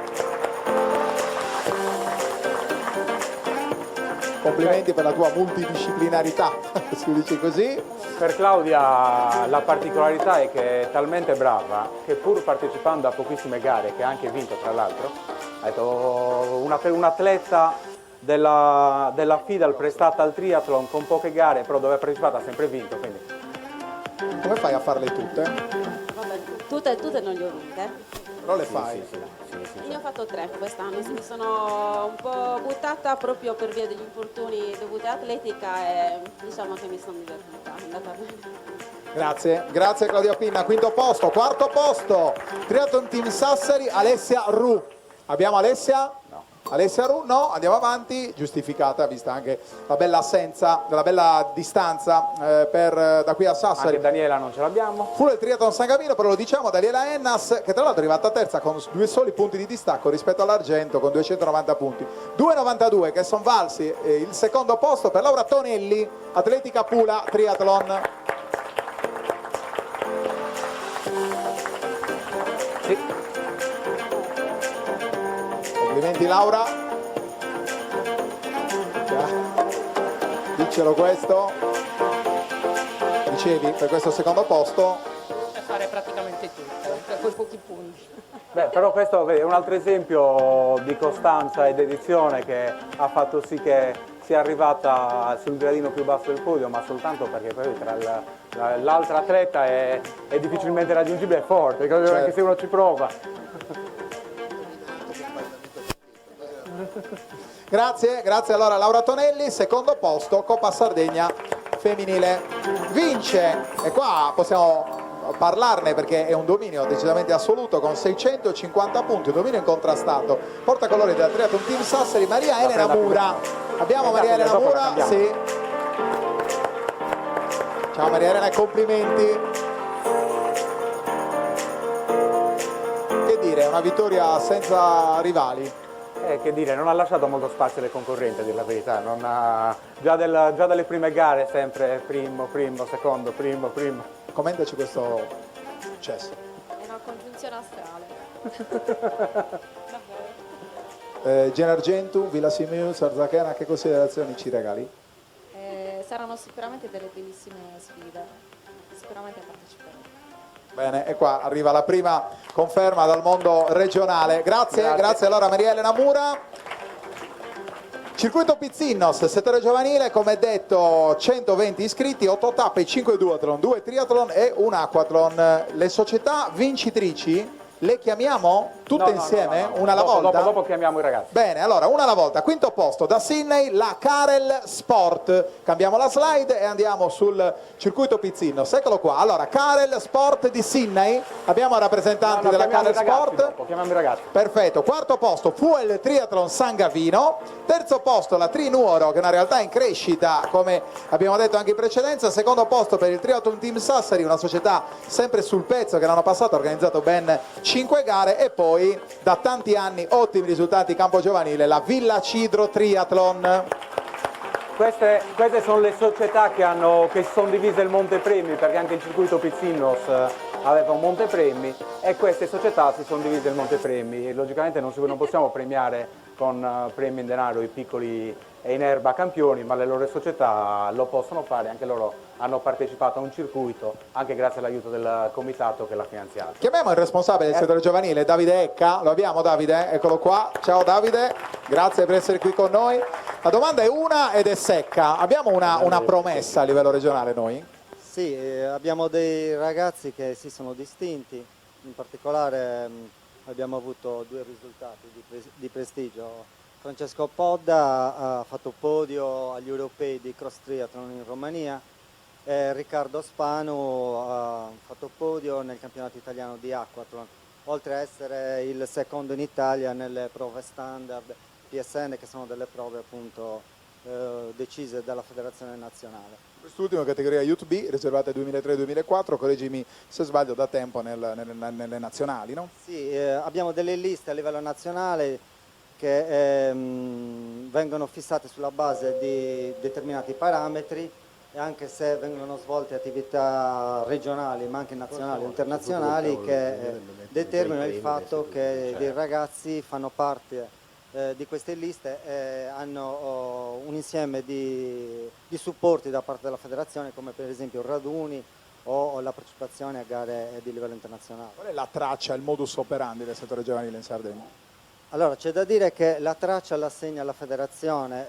Complimenti per la tua multidisciplinarità, si dice così. Per Claudia la particolarità è che è talmente brava che pur partecipando a pochissime gare, che ha anche vinto tra l'altro, ha detto un atleta della FIDAL prestata al triathlon con poche gare, però dove ha partecipato ha sempre vinto. Quindi. Come fai a farle tutte? Vabbè, tutte non le ho vinte. Però le fai? Sì. Io ho fatto 3 quest'anno, mi sono un po' buttata proprio per via degli infortuni dovuti all'atletica e diciamo che mi sono divertita, è andata bene. Grazie Claudia Pinna. Quinto posto, quarto posto, Triathlon Team Sassari, Alessia Ru. Abbiamo Alessia? No. Alessia Ru? No, andiamo avanti, giustificata vista anche la bella assenza, la bella distanza da qui a Sassari. Anche Daniela non ce l'abbiamo. Full Triathlon San Gavino, però lo diciamo, Daniela Ennas, che tra l'altro è arrivata terza con 2 soli punti di distacco rispetto all'argento con 290 punti. 2,92 che sono valsi il secondo posto per Laura Tonelli, Atletica Pula Triathlon. Sì. Complimenti Laura. Diccelo questo. Dicevi per questo secondo posto? Per fare praticamente tutto, per quei pochi punti. Beh, però questo è un altro esempio di costanza e dedizione che ha fatto sì che sia arrivata sul gradino più basso del podio, ma soltanto perché poi l'altra atleta è difficilmente raggiungibile, è forte, certo. Anche se uno ci prova. Grazie allora Laura Tonelli, secondo posto Coppa Sardegna femminile. Vince, e qua possiamo parlarne perché è un dominio decisamente assoluto con 650 punti, un dominio incontrastato. Portacolori della Triathlon Team Sassari, Maria Elena Mura. Abbiamo Maria Elena Mura, sì. Ciao Maria Elena, complimenti. Che dire, una vittoria senza rivali. Che dire, non ha lasciato molto spazio alle concorrenti, a dire la verità. Non ha, già dalle prime gare sempre primo, secondo, primo. Commentaci questo successo. È una congiunzione astrale. Gen Argentum, Villa Simiu, Sarzachena, che considerazioni ci regali? Saranno sicuramente delle bellissime sfide, sicuramente parteciperò. Bene, e qua arriva la prima conferma dal mondo regionale. Grazie allora Maria Elena Mura. Circuito Pizzinnos, settore giovanile, come detto 120 iscritti, 8 tappe, 5 duathlon, 2 triathlon e un aquathlon. Le società vincitrici Le chiamiamo tutte insieme? Una alla volta? Dopo chiamiamo i ragazzi. Bene, allora una alla volta. Quinto posto da Sydney, la Karel Sport. Cambiamo la slide e andiamo sul circuito Pizzinnos. Eccolo qua. Allora, Karel Sport di Sydney. Abbiamo rappresentanti della Karel Sport. Chiamiamo i ragazzi. Perfetto. Quarto posto Fuel Triathlon San Gavino. Terzo posto la Tri Nuoro, che è una realtà in crescita, come abbiamo detto anche in precedenza. Secondo posto per il Triathlon Team Sassari, una società sempre sul pezzo che l'anno passato ha organizzato ben 5 gare, e poi da tanti anni ottimi risultati in campo giovanile la Villa Cidro Triathlon. Queste sono le società che si sono divise il montepremi, perché anche il circuito Pizzinnos aveva un montepremi e queste società si sono divise il montepremi. Logicamente non possiamo premiare con premi in denaro i piccoli e in erba campioni, ma le loro società lo possono fare, anche loro hanno partecipato a un circuito, anche grazie all'aiuto del comitato che l'ha finanziato. Chiamiamo il responsabile del settore giovanile, Davide Ecca. Lo abbiamo, Davide? Eccolo qua. Ciao Davide, grazie per essere qui con noi. La domanda è una ed è secca. Abbiamo una promessa a livello regionale noi? Sì, abbiamo dei ragazzi che si sono distinti, in particolare abbiamo avuto 2 risultati di prestigio. Francesco Podda ha fatto podio agli europei di cross triathlon in Romania, e Riccardo Spanu ha fatto podio nel campionato italiano di aquathlon, oltre a essere il secondo in Italia nelle prove standard PSN, che sono delle prove appunto decise dalla federazione nazionale. Quest'ultima categoria Youth B, riservata ai 2003-2004, correggimi se sbaglio, da tempo nelle nazionali, no? Sì, abbiamo delle liste a livello nazionale che vengono fissate sulla base di determinati parametri, e anche se vengono svolte attività regionali ma anche nazionali e internazionali che determinano il fatto che dei ragazzi fanno parte di queste liste e hanno un insieme di supporti da parte della federazione, come per esempio raduni o la partecipazione a gare di livello internazionale. Qual è la traccia, il modus operandi del settore giovanile in Sardegna? Allora, c'è da dire che la traccia la segna la federazione,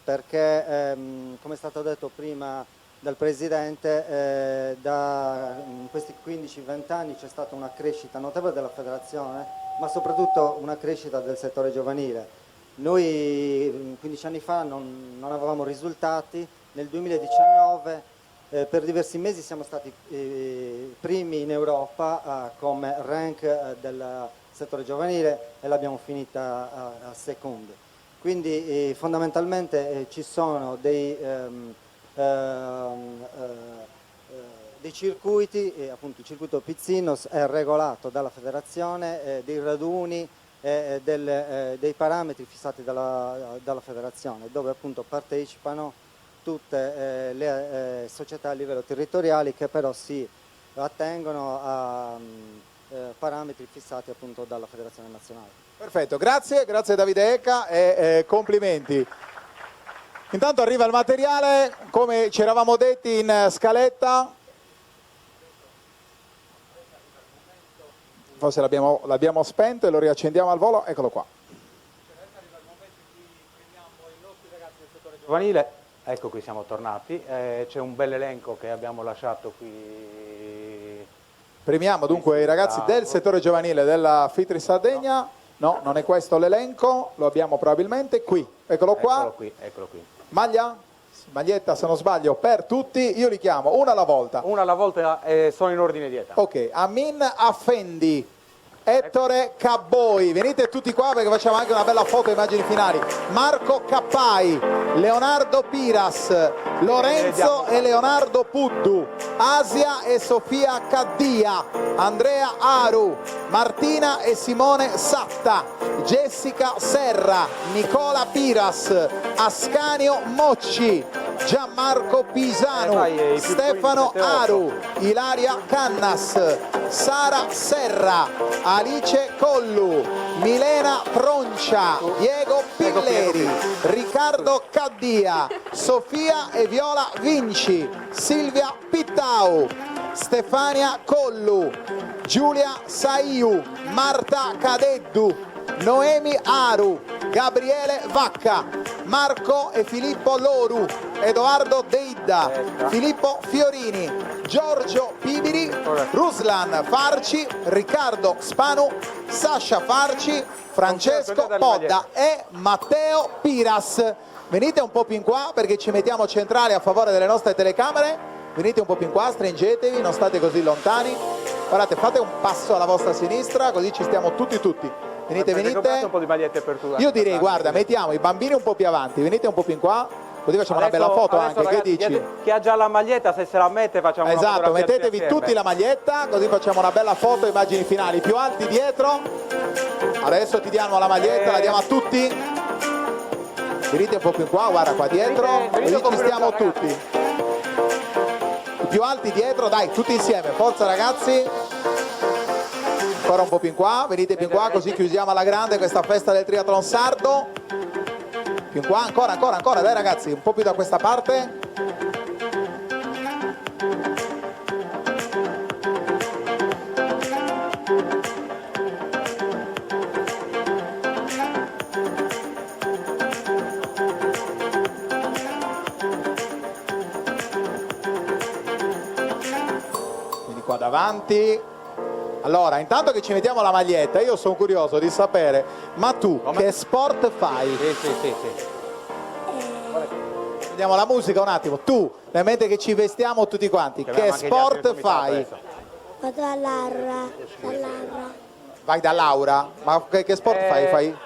perché come è stato detto prima dal Presidente, da questi 15-20 anni c'è stata una crescita notevole della federazione, ma soprattutto una crescita del settore giovanile. Noi 15 anni fa non avevamo risultati, nel 2019 per diversi mesi siamo stati primi in Europa come rank del settore giovanile e l'abbiamo finita a secondi. Quindi fondamentalmente ci sono dei circuiti, appunto il circuito Pizzinnos è regolato dalla federazione, dei raduni, dei parametri fissati dalla federazione, dove appunto partecipano tutte le società a livello territoriale, che però si attengono a parametri fissati appunto dalla federazione nazionale. Perfetto, grazie Davide Ecca e complimenti. Intanto arriva il materiale, come ci eravamo detti in scaletta. Forse l'abbiamo spento e lo riaccendiamo al volo, eccolo qua. Giovanile, ecco qui siamo tornati, c'è un bel elenco che abbiamo lasciato qui. Premiamo dunque i ragazzi del settore giovanile della FITRI Sardegna. No, non è questo l'elenco, lo abbiamo probabilmente qui, eccolo qua. Eccolo qui. Maglietta se non sbaglio per tutti, io li chiamo una alla volta. Una alla volta, sono in ordine di età. Ok, Amin Affendi, Ettore Cabboi, venite tutti qua perché facciamo anche una bella foto, immagini finali. Marco Cappai, Leonardo Piras, Lorenzo e Leonardo Puddu, Asia e Sofia Caddia, Andrea Aru, Martina e Simone Satta, Jessica Serra, Nicola Piras, Ascanio Mocci, Gianmarco Pisano, Stefano Aru, Ilaria Cannas, Sara Serra, Alice Collu, Milena Troncia, Diego Pilleri, Riccardo Caddia, Sofia e Viola Vinci, Silvia Pittau, Stefania Collu, Giulia Saiu, Marta Cadeddu, Noemi Aru, Gabriele Vacca, Marco e Filippo Loru, Edoardo Deidda, Filippo Fiorini, Giorgio Pibiri, Ruslan Farci, Riccardo Spanu, Sasha Farci, Francesco Podda e Matteo Piras. Venite un po' più in qua perché ci mettiamo centrali a favore delle nostre telecamere. Venite un po' più in qua, stringetevi, non state così lontani. Guardate, fate un passo alla vostra sinistra, così ci stiamo tutti. Venite, venite. Un po' di magliette per tu. Io direi, guarda, mettiamo i bambini un po' più avanti, venite un po' più in qua, così facciamo una bella foto anche, ragazzi, che dici? Chi ha già la maglietta, se se la mette facciamo una Esatto, fotografia mettetevi assieme. tutti la maglietta, così facciamo una bella foto, immagini finali. Più alti dietro, adesso ti diamo la maglietta, la diamo a tutti. Venite un po' più in qua, guarda qua dietro, così ci stiamo tutti. I più alti dietro, dai, tutti insieme, forza ragazzi. Ancora un po' più in qua, venite più in qua, così chiusiamo alla grande questa festa del triathlon sardo. Più in qua, ancora, dai ragazzi, un po' più da questa parte. Quindi qua davanti. Allora, intanto che ci mettiamo la maglietta, io sono curioso di sapere, ma tu che sport fai? Sì. Vediamo la musica un attimo. Tu, nel mentre che ci vestiamo tutti quanti, che sport fai? Vado a Larra. Vai da Laura? Ma che sport fai?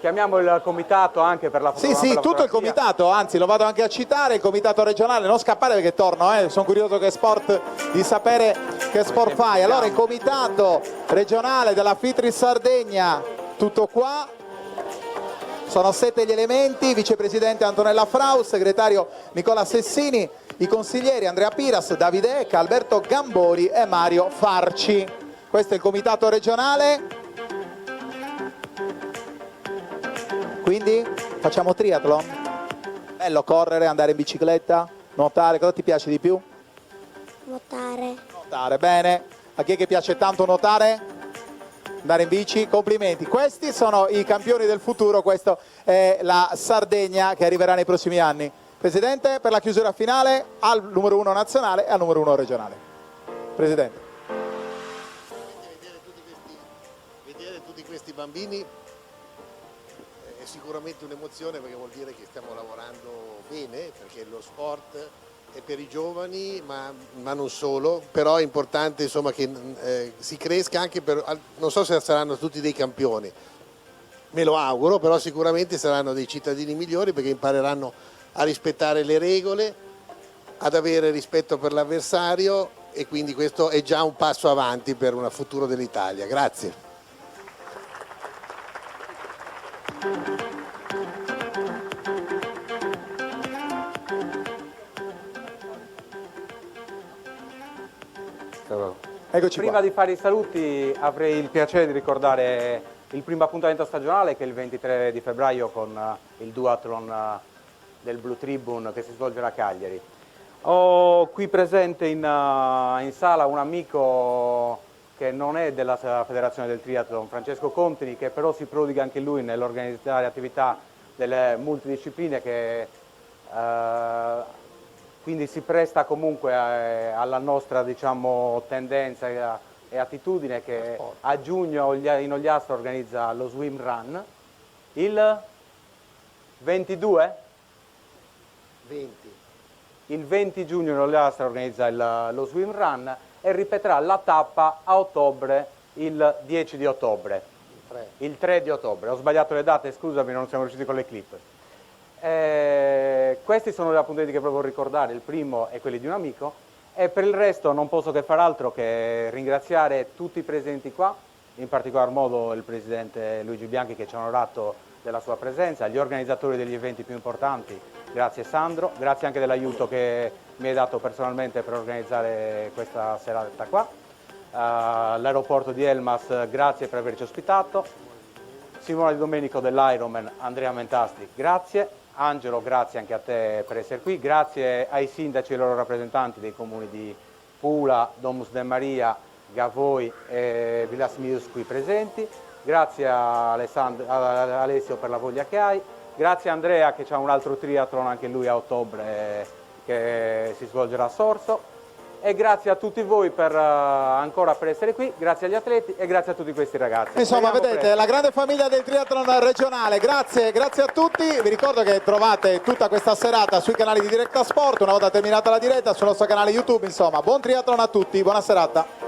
Chiamiamo il comitato anche per la Sì, fotografia. tutto il comitato, anzi lo vado anche a citare, il comitato regionale, non scappare perché torno, sono curioso di sapere che sport fai. Allora il comitato regionale della Fitri Sardegna, tutto qua, sono 7 gli elementi, vicepresidente Antonella Frau, segretario Nicola Sessini, i consiglieri Andrea Piras, Davide Ecca, Alberto Gambori e Mario Farci. Questo è il comitato regionale. Quindi facciamo triathlon? Bello correre, andare in bicicletta, nuotare, cosa ti piace di più? Nuotare. Nuotare, bene. A chi è che piace tanto nuotare? Andare in bici? Complimenti. Questi sono i campioni del futuro, questa è la Sardegna che arriverà nei prossimi anni. Presidente, per la chiusura finale al numero 1 nazionale e al numero 1 regionale. Presidente. Vedere tutti questi bambini è sicuramente un'emozione perché vuol dire che stiamo lavorando bene, perché lo sport è per i giovani ma non solo, però è importante insomma, che si cresca anche non so se saranno tutti dei campioni, me lo auguro, però sicuramente saranno dei cittadini migliori perché impareranno a rispettare le regole, ad avere rispetto per l'avversario e quindi questo è già un passo avanti per un futuro dell'Italia. Grazie. Eccoci Prima di fare i saluti avrei il piacere di ricordare il primo appuntamento stagionale che è il 23 di febbraio con il duathlon del Blue Tribune che si svolgerà a Cagliari. Ho qui presente in sala un amico che non è della Federazione del Triathlon, Francesco Contini, che però si prodiga anche lui nell'organizzare attività delle multidiscipline che quindi si presta comunque alla nostra diciamo, tendenza e attitudine che a giugno in Ogliastra organizza lo Swim Run. Il 22? 20. Il 20 giugno in Ogliastra organizza lo Swim Run e ripeterà la tappa a ottobre il 10 di ottobre. Il 3 di ottobre. Ho sbagliato le date, scusami, non siamo riusciti con le clip. Questi sono gli appuntamenti che proprio ricordare, il primo è quelli di un amico e per il resto non posso che far altro che ringraziare tutti i presenti qua, in particolar modo il presidente Luigi Bianchi che ci ha onorato della sua presenza, gli organizzatori degli eventi più importanti, grazie Sandro, grazie anche dell'aiuto che mi hai dato personalmente per organizzare questa serata qua, l'aeroporto di Elmas, grazie per averci ospitato, Simona Di Domenico dell'Ironman, Andrea Mentasti, grazie. Angelo, grazie anche a te per essere qui, grazie ai sindaci e ai loro rappresentanti dei comuni di Pula, Domus de Maria, Gavoi e Villas Mius qui presenti, grazie a Alessio per la voglia che hai, Grazie a Andrea che c'ha un altro triathlon anche lui a ottobre che si svolgerà a Sorso. E grazie a tutti voi ancora per essere qui, grazie agli atleti e grazie a tutti questi ragazzi. Insomma, Speriamo vedete, presto. la grande famiglia del triathlon regionale, grazie a tutti. Vi ricordo che trovate tutta questa serata sui canali di Diretta Sport, una volta terminata la diretta sul nostro canale YouTube. Insomma, buon triathlon a tutti, buona serata.